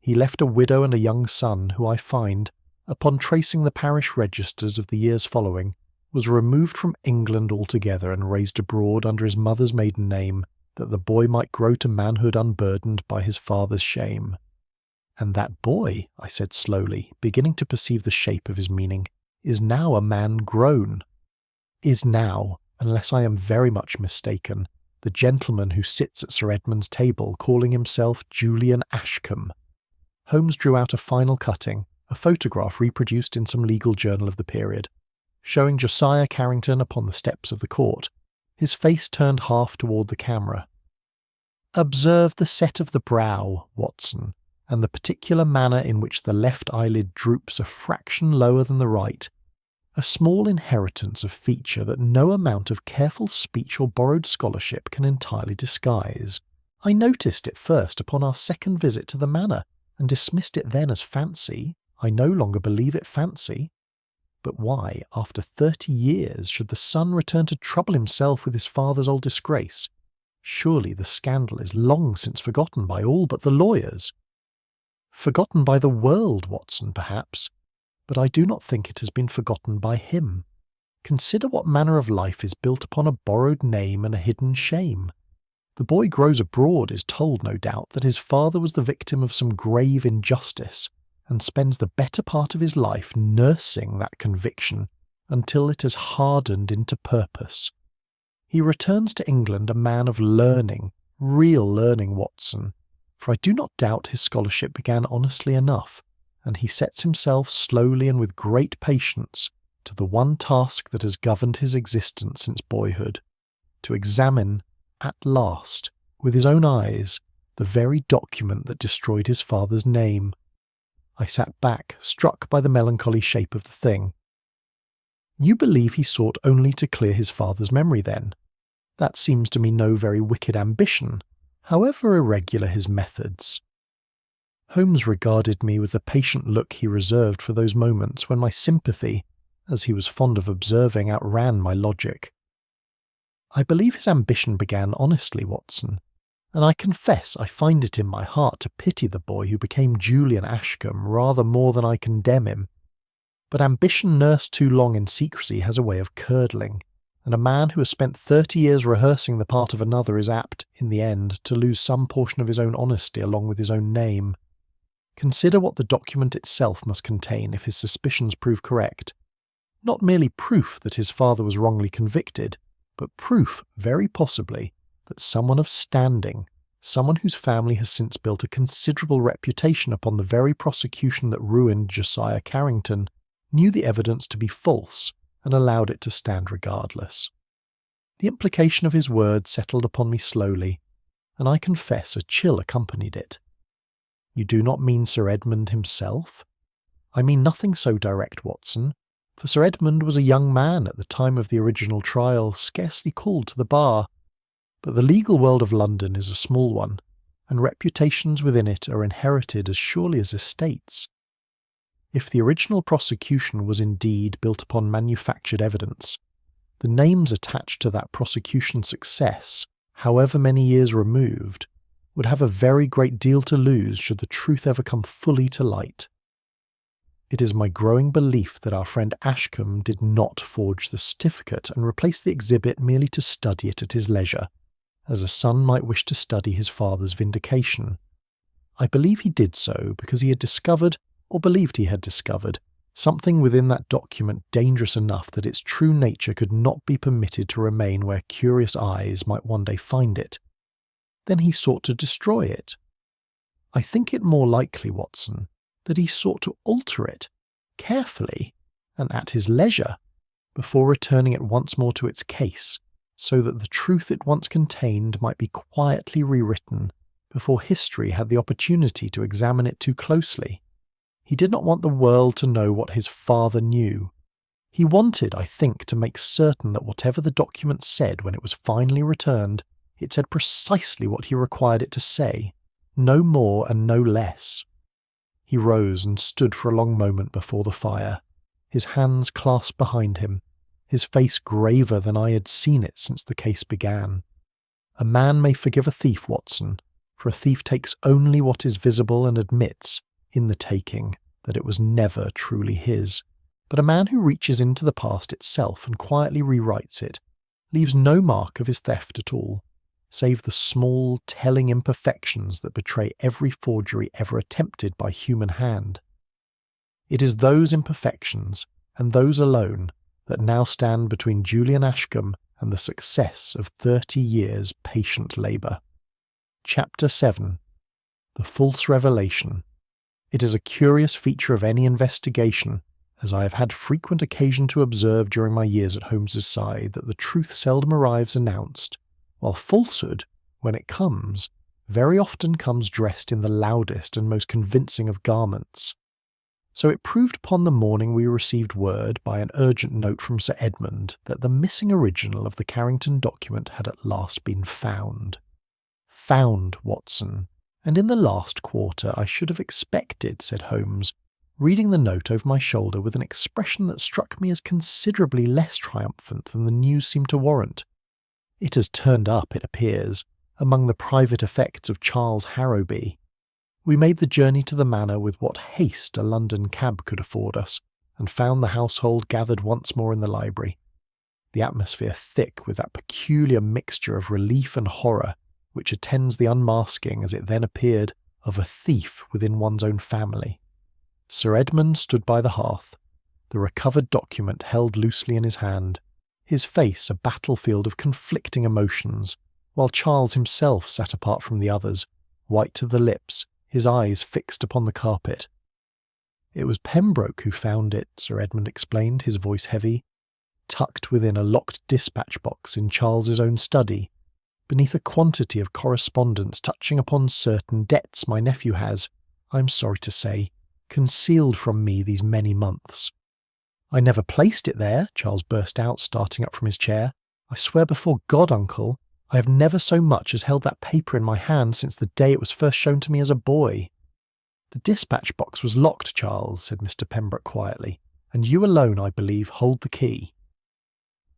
He left a widow and a young son who I find, upon tracing the parish registers of the years following, was removed from England altogether and raised abroad under his mother's maiden name, that the boy might grow to manhood unburdened by his father's shame. "And that boy," I said slowly, beginning to perceive the shape of his meaning, "is now a man grown. Is now, unless I am very much mistaken, the gentleman who sits at Sir Edmund's table calling himself Julian Ashcombe." Holmes drew out a final cutting, a photograph reproduced in some legal journal of the period, showing Josiah Carrington upon the steps of the court, his face turned half toward the camera. "Observe the set of the brow, Watson, and the particular manner in which the left eyelid droops a fraction lower than the right, a small inheritance of feature that no amount of careful speech or borrowed scholarship can entirely disguise. I noticed it first upon our second visit to the manor, and dismissed it then as fancy. I no longer believe it fancy. But why, after 30 years, should the son return to trouble himself with his father's old disgrace? Surely the scandal is long since forgotten by all but the lawyers. Forgotten by the world, Watson, perhaps, but I do not think it has been forgotten by him. Consider what manner of life is built upon a borrowed name and a hidden shame. The boy grows abroad, is told, no doubt, that his father was the victim of some grave injustice, and spends the better part of his life nursing that conviction until it has hardened into purpose. He returns to England a man of learning, real learning, Watson, for I do not doubt his scholarship began honestly enough, and he sets himself slowly and with great patience to the one task that has governed his existence since boyhood, to examine, at last, with his own eyes, the very document that destroyed his father's name. I sat back, struck by the melancholy shape of the thing. "You believe he sought only to clear his father's memory, then? That seems to me no very wicked ambition, however irregular his methods." Holmes regarded me with the patient look he reserved for those moments when my sympathy, as he was fond of observing, outran my logic. "I believe his ambition began honestly, Watson, and I confess I find it in my heart to pity the boy who became Julian Ashcombe rather more than I condemn him. But ambition nursed too long in secrecy has a way of curdling, and a man who has spent 30 years rehearsing the part of another is apt, in the end, to lose some portion of his own honesty along with his own name. Consider what the document itself must contain if his suspicions prove correct. Not merely proof that his father was wrongly convicted, but proof, very possibly, that someone of standing, someone whose family has since built a considerable reputation upon the very prosecution that ruined Josiah Carrington, knew the evidence to be false and allowed it to stand regardless. The implication of his words settled upon me slowly, and I confess a chill accompanied it. You do not mean Sir Edmund himself? I mean nothing so direct, Watson, for Sir Edmund was a young man at the time of the original trial, scarcely called to the bar. But the legal world of London is a small one, and reputations within it are inherited as surely as estates. If the original prosecution was indeed built upon manufactured evidence, the names attached to that prosecution's success, however many years removed, would have a very great deal to lose should the truth ever come fully to light. It is my growing belief that our friend Ashcombe did not forge the certificate and replace the exhibit merely to study it at his leisure, as a son might wish to study his father's vindication. I believe he did so because he had discovered, or believed he had discovered, something within that document dangerous enough that its true nature could not be permitted to remain where curious eyes might one day find it. Then he sought to destroy it. I think it more likely, Watson, that he sought to alter it, carefully and at his leisure, before returning it once more to its case, so that the truth it once contained might be quietly rewritten before history had the opportunity to examine it too closely. He did not want the world to know what his father knew. He wanted, I think, to make certain that whatever the document said when it was finally returned, it said precisely what he required it to say, no more and no less. He rose and stood for a long moment before the fire, his hands clasped behind him, his face graver than I had seen it since the case began. A man may forgive a thief, Watson, for a thief takes only what is visible and admits, in the taking, that it was never truly his. But a man who reaches into the past itself and quietly rewrites it leaves no mark of his theft at all, save the small, telling imperfections that betray every forgery ever attempted by human hand. It is those imperfections, and those alone, that now stand between Julian Ashcombe and the success of 30 years' patient labour. Chapter 7. The False Revelation. It is a curious feature of any investigation, as I have had frequent occasion to observe during my years at Holmes's side, that the truth seldom arrives announced, while falsehood, when it comes, very often comes dressed in the loudest and most convincing of garments. So it proved upon the morning we received word by an urgent note from Sir Edmund that the missing original of the Carrington document had at last been found. Found, Watson, and in the last quarter I should have expected, said Holmes, reading the note over my shoulder with an expression that struck me as considerably less triumphant than the news seemed to warrant. It has turned up, it appears, among the private effects of Charles Harrowby. We made the journey to the manor with what haste a London cab could afford us, and found the household gathered once more in the library, the atmosphere thick with that peculiar mixture of relief and horror which attends the unmasking, as it then appeared, of a thief within one's own family. Sir Edmund stood by the hearth, the recovered document held loosely in his hand, his face a battlefield of conflicting emotions, while Charles himself sat apart from the others, white to the lips, his eyes fixed upon the carpet. It was Pembroke who found it, Sir Edmund explained, his voice heavy, tucked within a locked dispatch box in Charles's own study, beneath a quantity of correspondence touching upon certain debts my nephew has, I am sorry to say, concealed from me these many months. I never placed it there, Charles burst out, starting up from his chair. I swear before God, uncle, I have never so much as held that paper in my hand since the day it was first shown to me as a boy. The dispatch box was locked, Charles, said Mr. Pembroke quietly, and you alone, I believe, hold the key.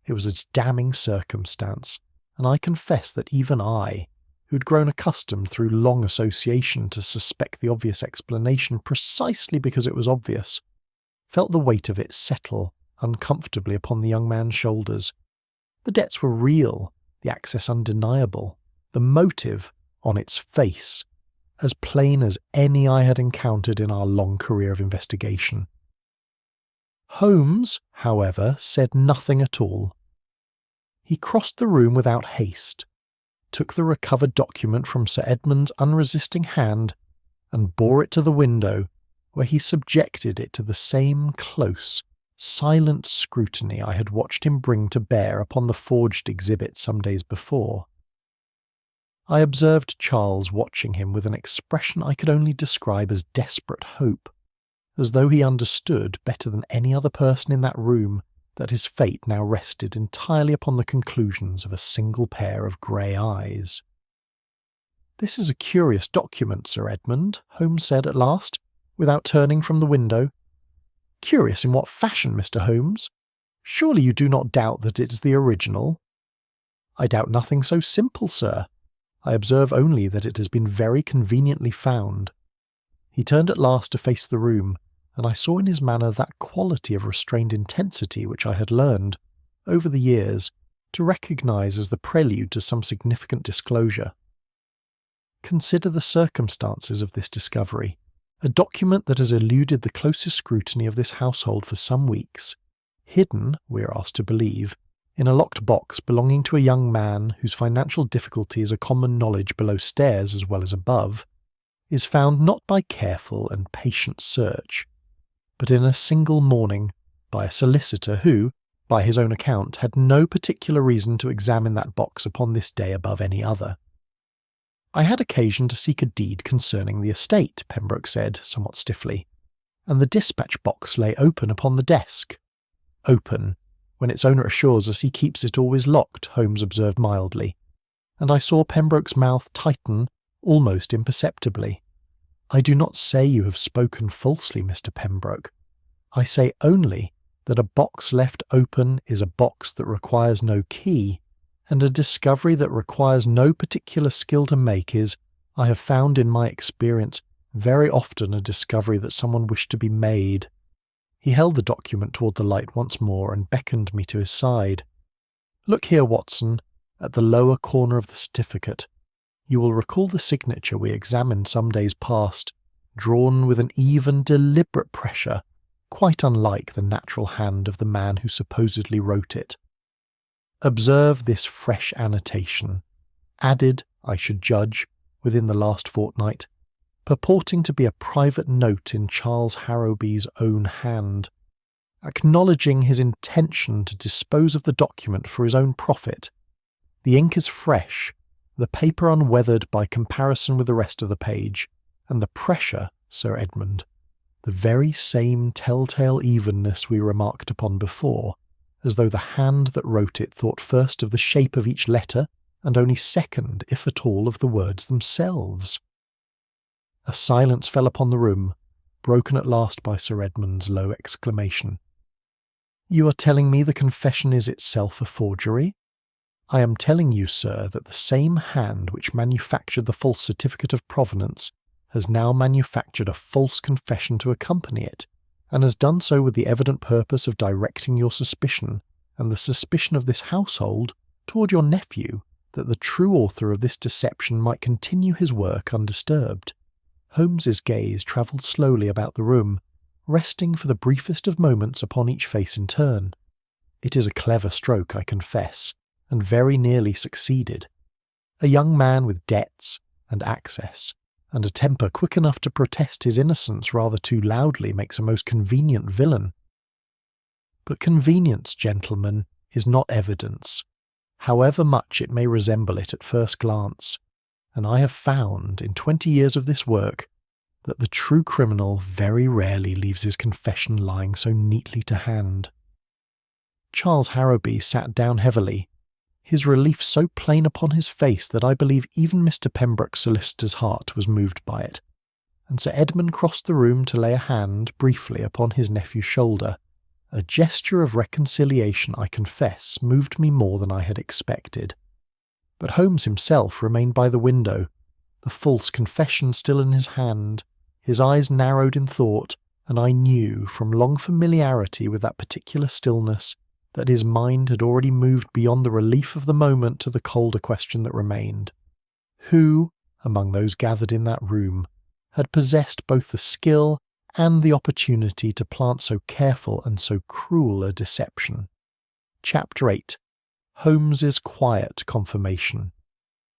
It was a damning circumstance, and I confess that even I, who had grown accustomed through long association to suspect the obvious explanation precisely because it was obvious, felt the weight of it settle uncomfortably upon the young man's shoulders. The debts were real, the access undeniable, the motive, on its face, as plain as any I had encountered in our long career of investigation. Holmes, however, said nothing at all. He crossed the room without haste, took the recovered document from Sir Edmund's unresisting hand, and bore it to the window, where he subjected it to the same close, silent scrutiny I had watched him bring to bear upon the forged exhibit some days before. I observed Charles watching him with an expression I could only describe as desperate hope, as though he understood better than any other person in that room that his fate now rested entirely upon the conclusions of a single pair of grey eyes. "This is a curious document, Sir Edmund," Holmes said at last, without turning from the window. "Curious in what fashion, Mr. Holmes? Surely you do not doubt that it is the original?" "I doubt nothing so simple, sir. I observe only that it has been very conveniently found." He turned at last to face the room, and I saw in his manner that quality of restrained intensity which I had learned, over the years, to recognise as the prelude to some significant disclosure. "Consider the circumstances of this discovery. A document that has eluded the closest scrutiny of this household for some weeks, hidden, we are asked to believe, in a locked box belonging to a young man whose financial difficulties are common knowledge below stairs as well as above, is found not by careful and patient search, but in a single morning by a solicitor who, by his own account, had no particular reason to examine that box upon this day above any other." "I had occasion to seek a deed concerning the estate," Pembroke said, somewhat stiffly, "and the dispatch box lay open upon the desk." "Open, when its owner assures us he keeps it always locked," Holmes observed mildly, and I saw Pembroke's mouth tighten almost imperceptibly. "I do not say you have spoken falsely, Mr. Pembroke. I say only that a box left open is a box that requires no key, and a discovery that requires no particular skill to make is, I have found in my experience, very often a discovery that someone wished to be made." He held the document toward the light once more and beckoned me to his side. "Look here, Watson, at the lower corner of the certificate. You will recall the signature we examined some days past, drawn with an even, deliberate pressure, quite unlike the natural hand of the man who supposedly wrote it. Observe this fresh annotation, added, I should judge, within the last fortnight, purporting to be a private note in Charles Harrowby's own hand, acknowledging his intention to dispose of the document for his own profit. The ink is fresh, the paper unweathered by comparison with the rest of the page, and the pressure, Sir Edmund, the very same telltale evenness we remarked upon before, as though the hand that wrote it thought first of the shape of each letter, and only second, if at all, of the words themselves." A silence fell upon the room, broken at last by Sir Edmund's low exclamation. "You are telling me the confession is itself a forgery?" "I am telling you, sir, that the same hand which manufactured the false certificate of provenance has now manufactured a false confession to accompany it, and has done so with the evident purpose of directing your suspicion, and the suspicion of this household, toward your nephew, that the true author of this deception might continue his work undisturbed." Holmes's gaze travelled slowly about the room, resting for the briefest of moments upon each face in turn. "It is a clever stroke, I confess, and very nearly succeeded. A young man with debts and access, and a temper quick enough to protest his innocence rather too loudly makes a most convenient villain. But convenience, gentlemen, is not evidence, however much it may resemble it at first glance, and I have found, in 20 years of this work, that the true criminal very rarely leaves his confession lying so neatly to hand." Charles Harrowby sat down heavily, his relief so plain upon his face that I believe even Mr. Pembroke's solicitor's heart was moved by it, and Sir Edmund crossed the room to lay a hand briefly upon his nephew's shoulder. A gesture of reconciliation, I confess, moved me more than I had expected. But Holmes himself remained by the window, the false confession still in his hand, his eyes narrowed in thought, and I knew, from long familiarity with that particular stillness, that his mind had already moved beyond the relief of the moment to the colder question that remained. Who, among those gathered in that room, had possessed both the skill and the opportunity to plant so careful and so cruel a deception? Chapter 8. Holmes's quiet confirmation.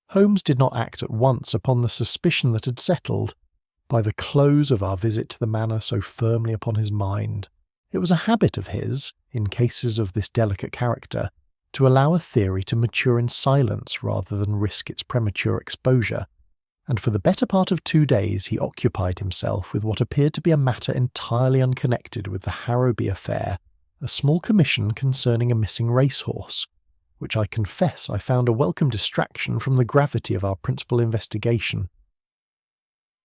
Holmes did not act at once upon the suspicion that had settled. by the close of our visit to the manor so firmly upon his mind. It was a habit of his, in cases of this delicate character, to allow a theory to mature in silence rather than risk its premature exposure, and for the better part of 2 days he occupied himself with what appeared to be a matter entirely unconnected with the Harrowby affair, a small commission concerning a missing racehorse, which I confess I found a welcome distraction from the gravity of our principal investigation.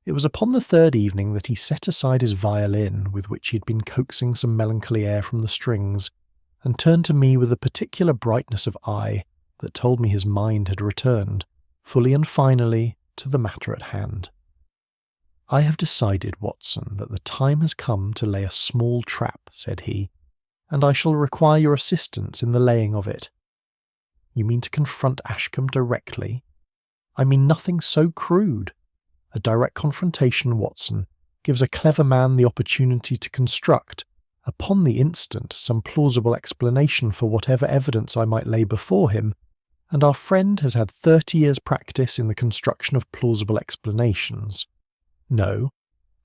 It was upon the 3rd evening that he set aside his violin, with which he had been coaxing some melancholy air from the strings, and turned to me with a particular brightness of eye that told me his mind had returned, fully and finally, to the matter at hand. "I have decided, Watson, that the time has come to lay a small trap," said he, "and I shall require your assistance in the laying of it." "You mean to confront Ashcombe directly?" "I mean nothing so crude. A direct confrontation, Watson, gives a clever man the opportunity to construct, upon the instant, some plausible explanation for whatever evidence I might lay before him, and our friend has had 30 years' practice in the construction of plausible explanations. No,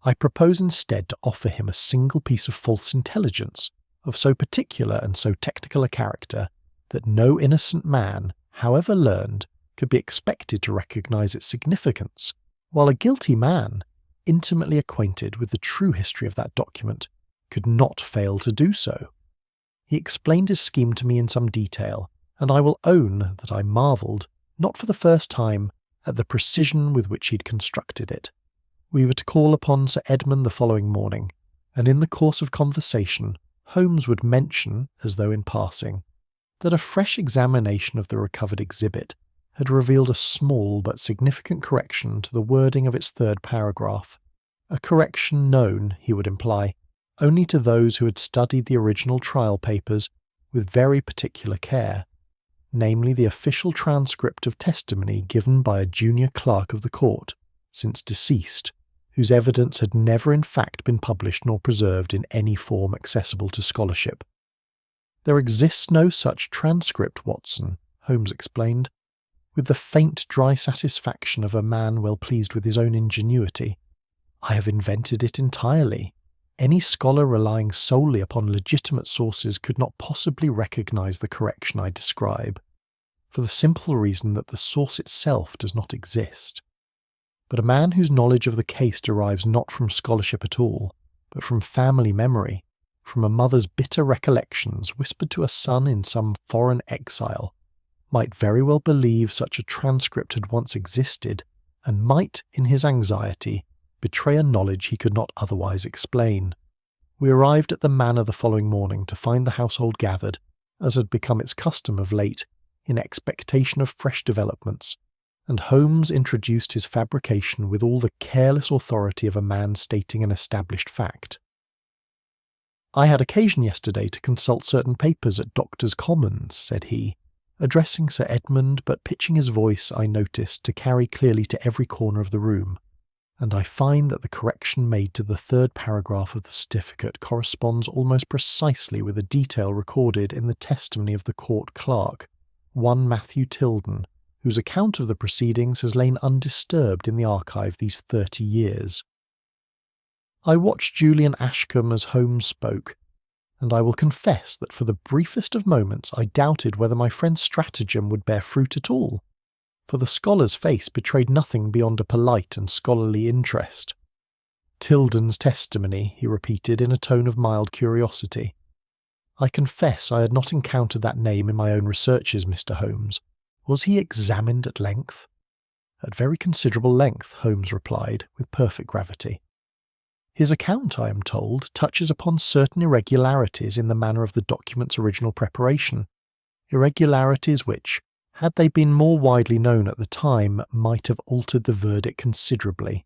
I propose instead to offer him a single piece of false intelligence, of so particular and so technical a character, that no innocent man, however learned, could be expected to recognise its significance, while a guilty man, intimately acquainted with the true history of that document, could not fail to do so. He explained his scheme to me in some detail, and I will own that I marvelled, not for the first time, at the precision with which he had constructed it. We were to call upon Sir Edmund the following morning, and in the course of conversation Holmes would mention, as though in passing, that a fresh examination of the recovered exhibit had revealed a small but significant correction to the wording of its 3rd paragraph, a correction known, he would imply, only to those who had studied the original trial papers with very particular care, namely the official transcript of testimony given by a junior clerk of the court, since deceased, whose evidence had never in fact been published nor preserved in any form accessible to scholarship. "There exists no such transcript, Watson," Holmes explained, with the faint dry satisfaction of a man well pleased with his own ingenuity. "I have invented it entirely. Any scholar relying solely upon legitimate sources could not possibly recognise the correction I describe, for the simple reason that the source itself does not exist. But a man whose knowledge of the case derives not from scholarship at all, but from family memory, from a mother's bitter recollections whispered to a son in some foreign exile, might very well believe such a transcript had once existed, and might, in his anxiety, betray a knowledge he could not otherwise explain. We arrived at the manor the following morning to find the household gathered, as had become its custom of late, in expectation of fresh developments, and Holmes introduced his fabrication with all the careless authority of a man stating an established fact. "I had occasion yesterday to consult certain papers at Doctors' Commons," said he, addressing Sir Edmund, but pitching his voice, I noticed, to carry clearly to every corner of the room, "and I find that the correction made to the 3rd paragraph of the certificate corresponds almost precisely with a detail recorded in the testimony of the court clerk, one Matthew Tilden, whose account of the proceedings has lain undisturbed in the archive these 30 years. I watched Julian Ashcombe as Holmes spoke, and I will confess that for the briefest of moments I doubted whether my friend's stratagem would bear fruit at all, for the scholar's face betrayed nothing beyond a polite and scholarly interest. "Tilden's testimony," he repeated in a tone of mild curiosity. "I confess I had not encountered that name in my own researches, Mr. Holmes. Was he examined at length?" "At very considerable length," Holmes replied, with perfect gravity. "His account, I am told, touches upon certain irregularities in the manner of the document's original preparation, irregularities which, had they been more widely known at the time, might have altered the verdict considerably.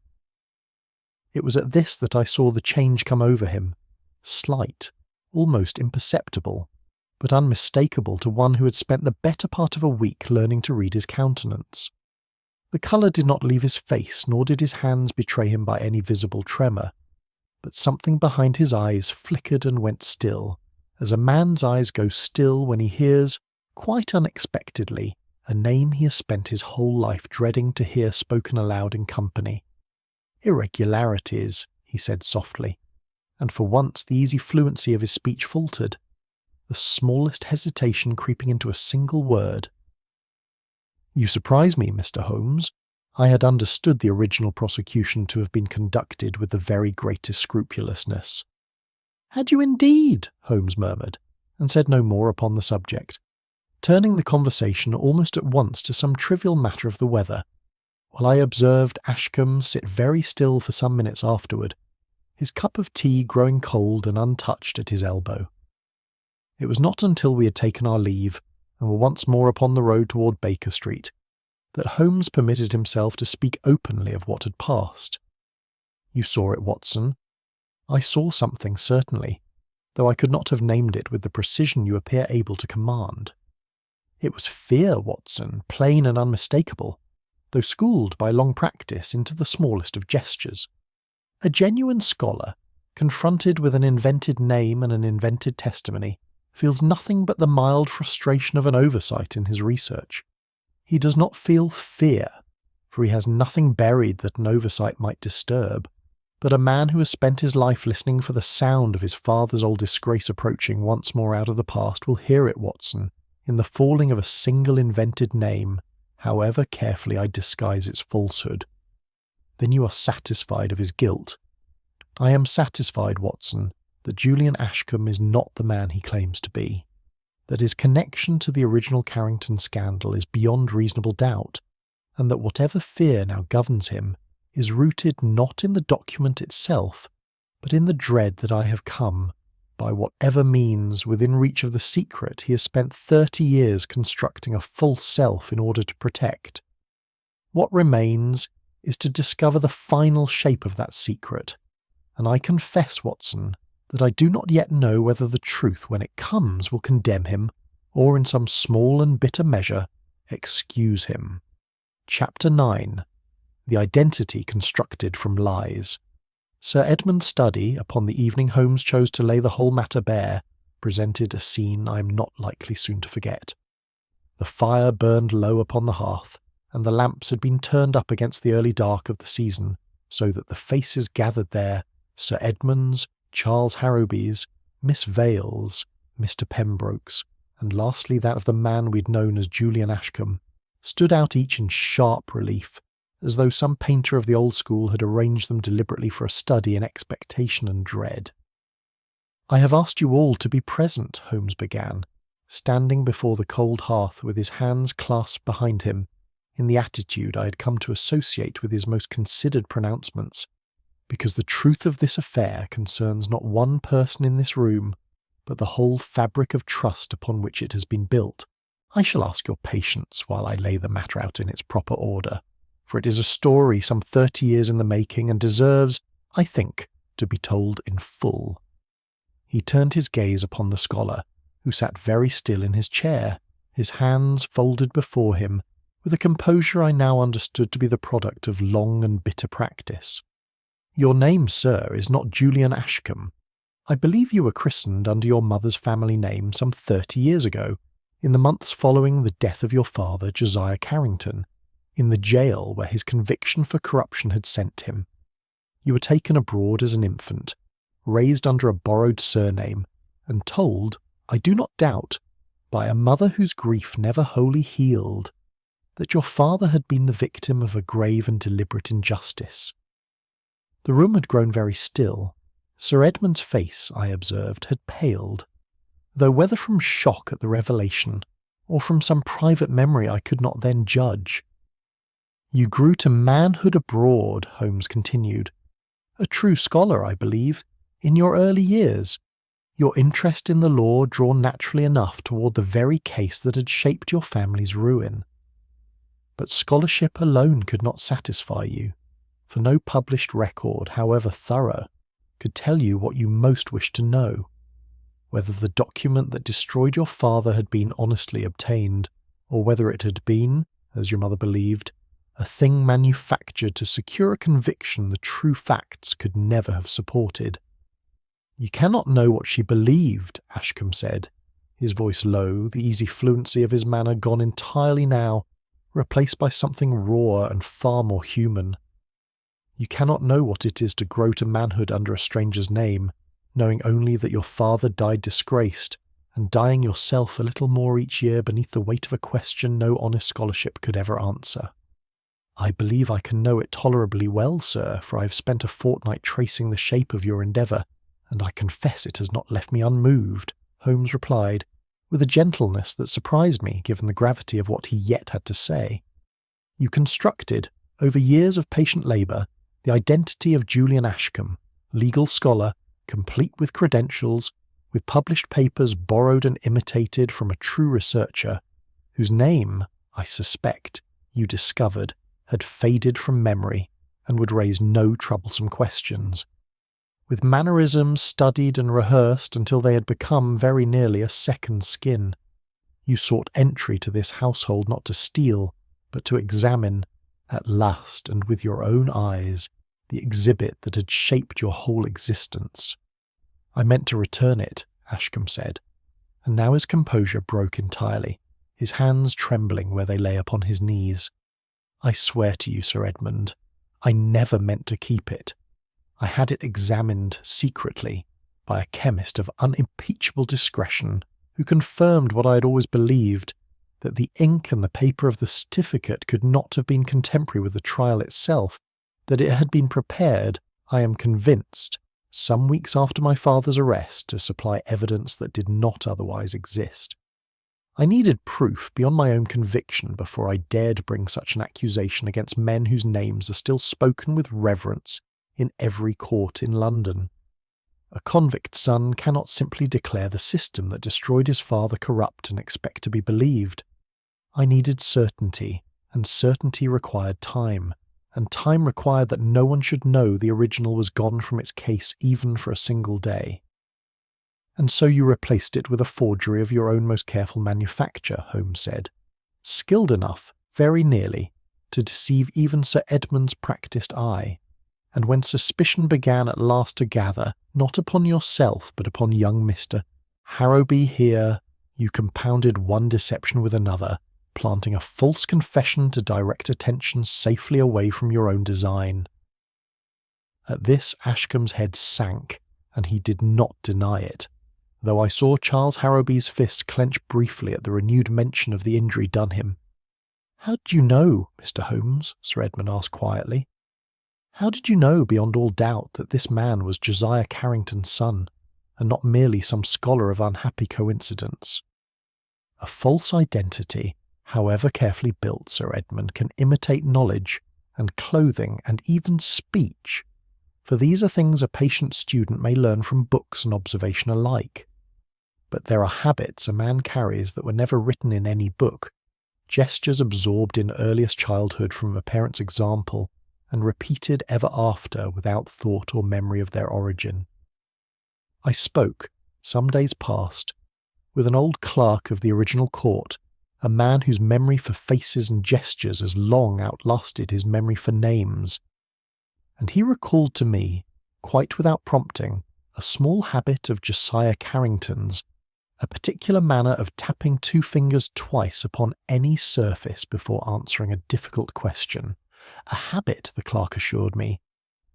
It was at this that I saw the change come over him, slight, almost imperceptible, but unmistakable to one who had spent the better part of a week learning to read his countenance. The colour did not leave his face, nor did his hands betray him by any visible tremor, but something behind his eyes flickered and went still, as a man's eyes go still when he hears, quite unexpectedly, a name he has spent his whole life dreading to hear spoken aloud in company. "Irregularities," he said softly, and for once the easy fluency of his speech faltered, the smallest hesitation creeping into a single word. "You surprise me, Mr. Holmes. I had understood the original prosecution to have been conducted with the very greatest scrupulousness." "Had you indeed?" Holmes murmured, and said no more upon the subject, turning the conversation almost at once to some trivial matter of the weather, while I observed Ashcombe sit very still for some minutes afterward, his cup of tea growing cold and untouched at his elbow. It was not until we had taken our leave and were once more upon the road toward Baker Street that Holmes permitted himself to speak openly of what had passed. "You saw it, Watson." "I saw something, certainly, though I could not have named it with the precision you appear able to command. It was fear, Watson, plain and unmistakable, though schooled by long practice into the smallest of gestures. A genuine scholar, confronted with an invented name and an invented testimony, feels nothing but the mild frustration of an oversight in his research. He does not feel fear, for he has nothing buried that an oversight might disturb, but a man who has spent his life listening for the sound of his father's old disgrace approaching once more out of the past will hear it, Watson, in the falling of a single invented name, however carefully I disguise its falsehood. Then you are satisfied of his guilt." "I am satisfied, Watson, that Julian Ashcombe is not the man he claims to be, that his connection to the original Carrington scandal is beyond reasonable doubt, and that whatever fear now governs him is rooted not in the document itself, but in the dread that I have come, by whatever means, within reach of the secret he has spent 30 years constructing a false self in order to protect. What remains is to discover the final shape of that secret, and I confess, Watson, that I do not yet know whether the truth, when it comes, will condemn him, or in some small and bitter measure, excuse him." Chapter 9. The Identity Constructed from Lies. Sir Edmund's study, upon the evening Holmes chose to lay the whole matter bare, presented a scene I am not likely soon to forget. The fire burned low upon the hearth, and the lamps had been turned up against the early dark of the season, so that the faces gathered there, Sir Edmund's, Charles Harrowby's, Miss Vale's, Mr. Pembroke's, and lastly that of the man we'd known as Julian Ashcombe, stood out each in sharp relief, as though some painter of the old school had arranged them deliberately for a study in expectation and dread. "I have asked you all to be present," Holmes began, standing before the cold hearth with his hands clasped behind him, in the attitude I had come to associate with his most considered pronouncements, "because the truth of this affair concerns not one person in this room, but the whole fabric of trust upon which it has been built. I shall ask your patience while I lay the matter out in its proper order, for it is a story some 30 years in the making and deserves, I think, to be told in full." He turned his gaze upon the scholar, who sat very still in his chair, his hands folded before him, with a composure I now understood to be the product of long and bitter practice. "Your name, sir, is not Julian Ashcombe. I believe you were christened under your mother's family name some 30 years ago, in the months following the death of your father, Josiah Carrington, in the jail where his conviction for corruption had sent him. You were taken abroad as an infant, raised under a borrowed surname, and told, I do not doubt, by a mother whose grief never wholly healed, that your father had been the victim of a grave and deliberate injustice." The room had grown very still. Sir Edmund's face, I observed, had paled, though whether from shock at the revelation, or from some private memory I could not then judge. "You grew to manhood abroad," Holmes continued, "a true scholar, I believe, in your early years, your interest in the law drawn naturally enough toward the very case that had shaped your family's ruin. But scholarship alone could not satisfy you, for no published record, however thorough, could tell you what you most wished to know, whether the document that destroyed your father had been honestly obtained, or whether it had been, as your mother believed, a thing manufactured to secure a conviction the true facts could never have supported." "You cannot know what she believed," Ashcombe said, his voice low, the easy fluency of his manner gone entirely now, replaced by something raw and far more human. You cannot know what it is to grow to manhood under a stranger's name, knowing only that your father died disgraced, and dying yourself a little more each year beneath the weight of a question no honest scholarship could ever answer. I believe I can know it tolerably well, sir, for I have spent a fortnight tracing the shape of your endeavour, and I confess it has not left me unmoved, Holmes replied, with a gentleness that surprised me given the gravity of what he yet had to say. You constructed, over years of patient labour, the identity of Julian Ashcombe, legal scholar, complete with credentials, with published papers borrowed and imitated from a true researcher, whose name, I suspect, you discovered, had faded from memory and would raise no troublesome questions. With mannerisms studied and rehearsed until they had become very nearly a second skin, you sought entry to this household not to steal, but to examine, at last and with your own eyes, the exhibit that had shaped your whole existence. I meant to return it, Ashcombe said, and now his composure broke entirely, his hands trembling where they lay upon his knees. I swear to you, Sir Edmund, I never meant to keep it. I had it examined secretly by a chemist of unimpeachable discretion who confirmed what I had always believed, that the ink and the paper of the certificate could not have been contemporary with the trial itself, that it had been prepared, I am convinced, some weeks after my father's arrest to supply evidence that did not otherwise exist. I needed proof beyond my own conviction before I dared bring such an accusation against men whose names are still spoken with reverence in every court in London. A convict's son cannot simply declare the system that destroyed his father corrupt and expect to be believed. I needed certainty, and certainty required time, and time required that no one should know the original was gone from its case even for a single day. And so you replaced it with a forgery of your own most careful manufacture, Holmes said, skilled enough, very nearly, to deceive even Sir Edmund's practised eye. And when suspicion began at last to gather, not upon yourself but upon young Mr. Harrowby here, you compounded one deception with another, planting a false confession to direct attention safely away from your own design. At this Ashcombe's head sank, and he did not deny it, though I saw Charles Harrowby's fist clench briefly at the renewed mention of the injury done him. "How did you know, Mr. Holmes?" Sir Edmund asked quietly. "How did you know beyond all doubt that this man was Josiah Carrington's son, and not merely some scholar of unhappy coincidence?" "A false identity, however carefully built, Sir Edmund, can imitate knowledge, and clothing, and even speech, for these are things a patient student may learn from books and observation alike. But there are habits a man carries that were never written in any book, gestures absorbed in earliest childhood from a parent's example, and repeated ever after without thought or memory of their origin. I spoke, some days past, with an old clerk of the original court, a man whose memory for faces and gestures has long outlasted his memory for names, and he recalled to me, quite without prompting, a small habit of Josiah Carrington's, a particular manner of tapping two fingers twice upon any surface before answering a difficult question, a habit, the clerk assured me,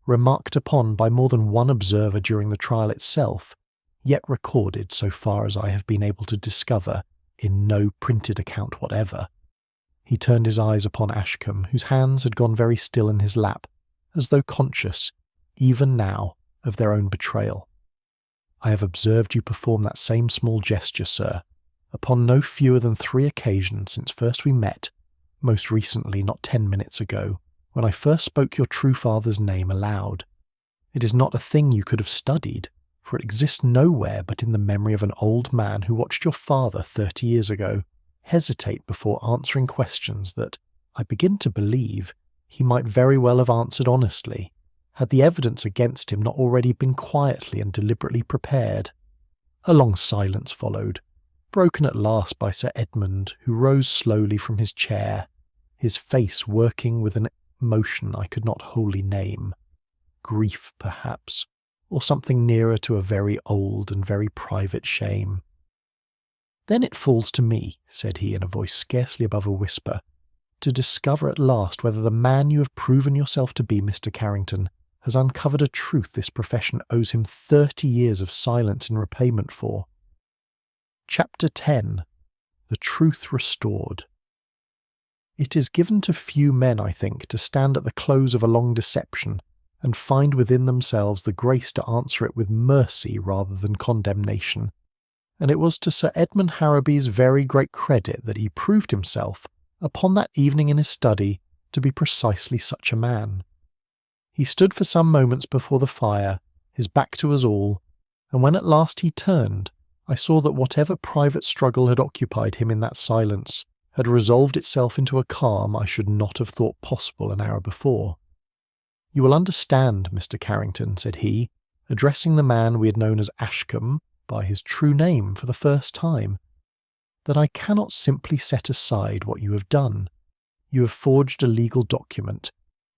remarked upon by more than one observer during the trial itself, yet recorded, so far as I have been able to discover, in no printed account whatever. He turned his eyes upon Ashcombe, whose hands had gone very still in his lap, as though conscious, even now, of their own betrayal. "I have observed you perform that same small gesture, sir, upon no fewer than 3 occasions since first we met, most recently not 10 minutes ago, when I first spoke your true father's name aloud. It is not a thing you could have studied, for it exists nowhere but in the memory of an old man who watched your father 30 years ago hesitate before answering questions that, I begin to believe, he might very well have answered honestly, had the evidence against him not already been quietly and deliberately prepared." A long silence followed, broken at last by Sir Edmund, who rose slowly from his chair, his face working with an emotion I could not wholly name. Grief, perhaps, or something nearer to a very old and very private shame. "Then it falls to me," said he in a voice scarcely above a whisper, to discover at last whether the man you have proven yourself to be, Mr. Carrington, has uncovered a truth this profession owes him 30 years of silence in repayment for. Chapter 10. The Truth Restored. It is given to few men, I think, to stand at the close of a long deception and find within themselves the grace to answer it with mercy rather than condemnation, and it was to Sir Edmund Harrowby's very great credit that he proved himself, upon that evening in his study, to be precisely such a man. He stood for some moments before the fire, his back to us all, and when at last he turned, I saw that whatever private struggle had occupied him in that silence had resolved itself into a calm I should not have thought possible an hour before. "You will understand, Mr. Carrington," said he, addressing the man we had known as Ashcombe by his true name for the first time, "that I cannot simply set aside what you have done. You have forged a legal document,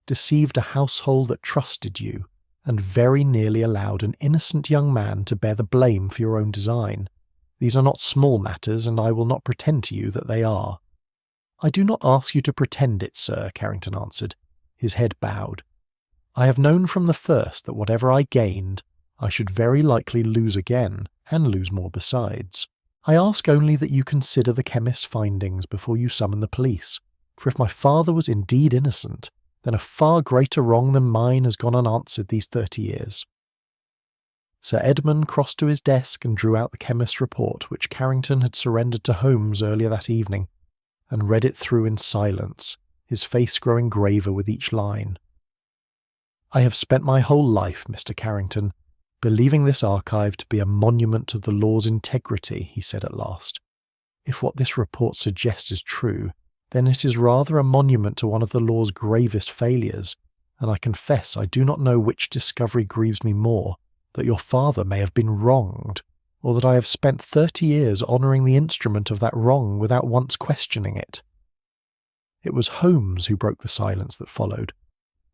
deceived a household that trusted you, and very nearly allowed an innocent young man to bear the blame for your own design. These are not small matters, and I will not pretend to you that they are." "I do not ask you to pretend it, sir," Carrington answered, his head bowed. "I have known from the first that whatever I gained, I should very likely lose again, and lose more besides. I ask only that you consider the chemist's findings before you summon the police, for if my father was indeed innocent, then a far greater wrong than mine has gone unanswered these 30 years. Sir Edmund crossed to his desk and drew out the chemist's report which Carrington had surrendered to Holmes earlier that evening, and read it through in silence, his face growing graver with each line. "I have spent my whole life, Mr. Carrington, believing this archive to be a monument to the law's integrity," he said at last. "If what this report suggests is true, then it is rather a monument to one of the law's gravest failures, and I confess I do not know which discovery grieves me more, that your father may have been wronged, or that I have spent 30 years honouring the instrument of that wrong without once questioning it." It was Holmes who broke the silence that followed.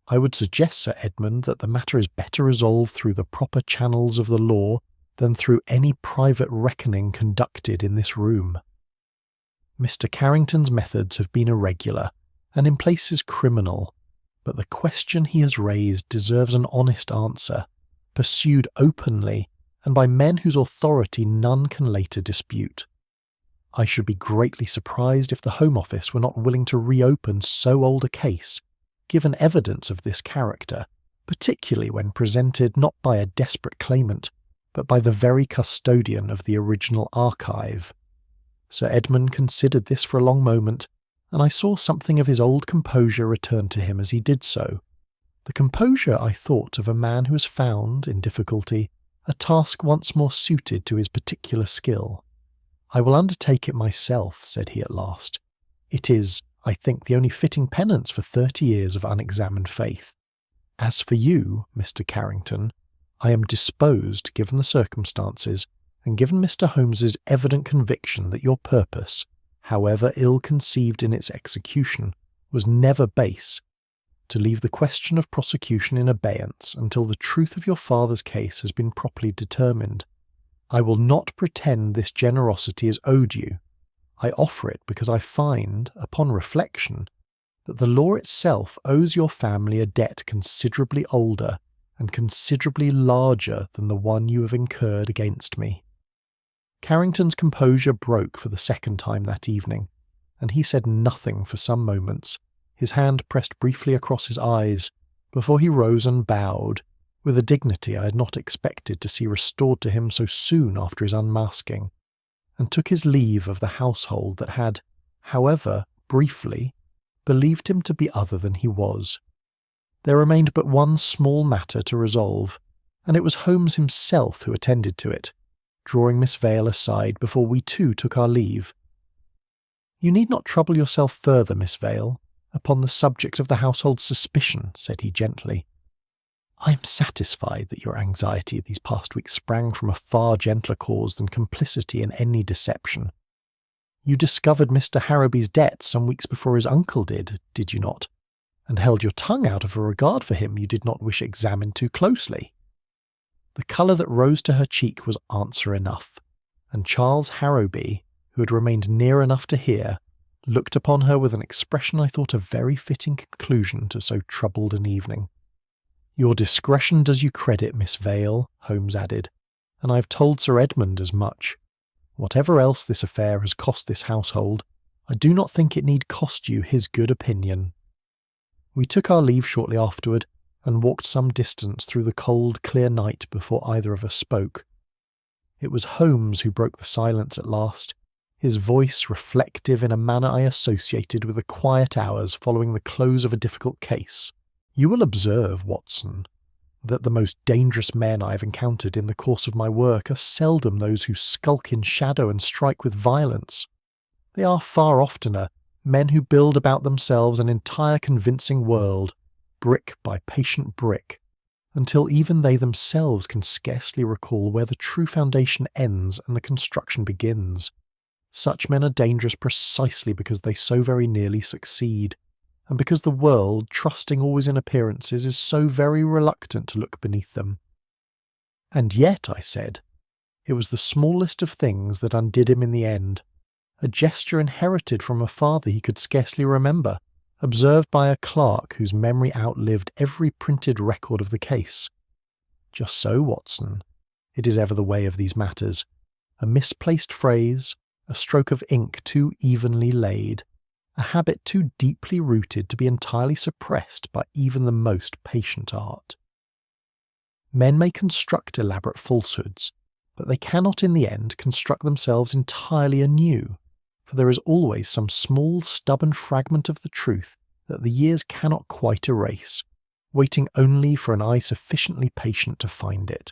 "I would suggest, Sir Edmund, that the matter is better resolved through the proper channels of the law than through any private reckoning conducted in this room. Mr. Carrington's methods have been irregular, and in places criminal, but the question he has raised deserves an honest answer, pursued openly, and by men whose authority none can later dispute. I should be greatly surprised if the Home Office were not willing to reopen so old a case, given evidence of this character, particularly when presented not by a desperate claimant, but by the very custodian of the original archive." Sir Edmund considered this for a long moment, and I saw something of his old composure return to him as he did so. The composure, I thought, of a man who has found, in difficulty, a task once more suited to his particular skill. "I will undertake it myself," said he at last. "It is, I think, the only fitting penance for 30 years of unexamined faith. As for you, Mr. Carrington, I am disposed, given the circumstances, and given Mr. Holmes's evident conviction that your purpose, however ill-conceived in its execution, was never base, to leave the question of prosecution in abeyance until the truth of your father's case has been properly determined. I will not pretend this generosity is owed you. I offer it because I find, upon reflection, that the law itself owes your family a debt considerably older and considerably larger than the one you have incurred against me." Carrington's composure broke for the second time that evening, and he said nothing for some moments, his hand pressed briefly across his eyes, before he rose and bowed, with a dignity I had not expected to see restored to him so soon after his unmasking, and took his leave of the household that had, however briefly, believed him to be other than he was. There remained but one small matter to resolve, and it was Holmes himself who attended to it, drawing Miss Vale aside before we too took our leave. "You need not trouble yourself further, Miss Vale, upon the subject of the household's suspicion," said he gently. "I am satisfied that your anxiety these past weeks sprang from a far gentler cause than complicity in any deception. You discovered Mr. Harrowby's debt some weeks before his uncle did you not? And held your tongue out of a regard for him you did not wish examined too closely." The colour that rose to her cheek was answer enough, and Charles Harrowby, who had remained near enough to hear, looked upon her with an expression I thought a very fitting conclusion to so troubled an evening. "Your discretion does you credit, Miss Vale," Holmes added, "and I have told Sir Edmund as much. Whatever else this affair has cost this household, I do not think it need cost you his good opinion." We took our leave shortly afterward, and walked some distance through the cold, clear night before either of us spoke. It was Holmes who broke the silence at last, his voice reflective in a manner I associated with the quiet hours following the close of a difficult case. "You will observe, Watson, that the most dangerous men I have encountered in the course of my work are seldom those who skulk in shadow and strike with violence. They are far oftener men who build about themselves an entire convincing world, brick by patient brick, until even they themselves can scarcely recall where the true foundation ends and the construction begins. Such men are dangerous precisely because they so very nearly succeed, and because the world, trusting always in appearances, is so very reluctant to look beneath them." "And yet," I said, "it was the smallest of things that undid him in the end, a gesture inherited from a father he could scarcely remember, observed by a clerk whose memory outlived every printed record of the case. Just so, Watson. It is ever the way of these matters. A misplaced phrase, a stroke of ink too evenly laid, a habit too deeply rooted to be entirely suppressed by even the most patient art. Men may construct elaborate falsehoods, but they cannot in the end construct themselves entirely anew, for there is always some small stubborn fragment of the truth that the years cannot quite erase, waiting only for an eye sufficiently patient to find it."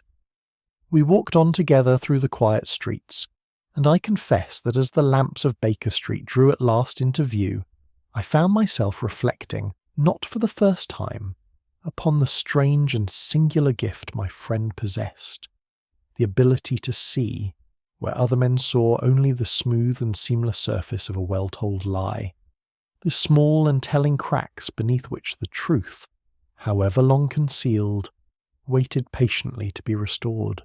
We walked on together through the quiet streets, and I confess that as the lamps of Baker Street drew at last into view, I found myself reflecting, not for the first time, upon the strange and singular gift my friend possessed, the ability to see where other men saw only the smooth and seamless surface of a well-told lie, the small and telling cracks beneath which the truth, however long concealed, waited patiently to be restored.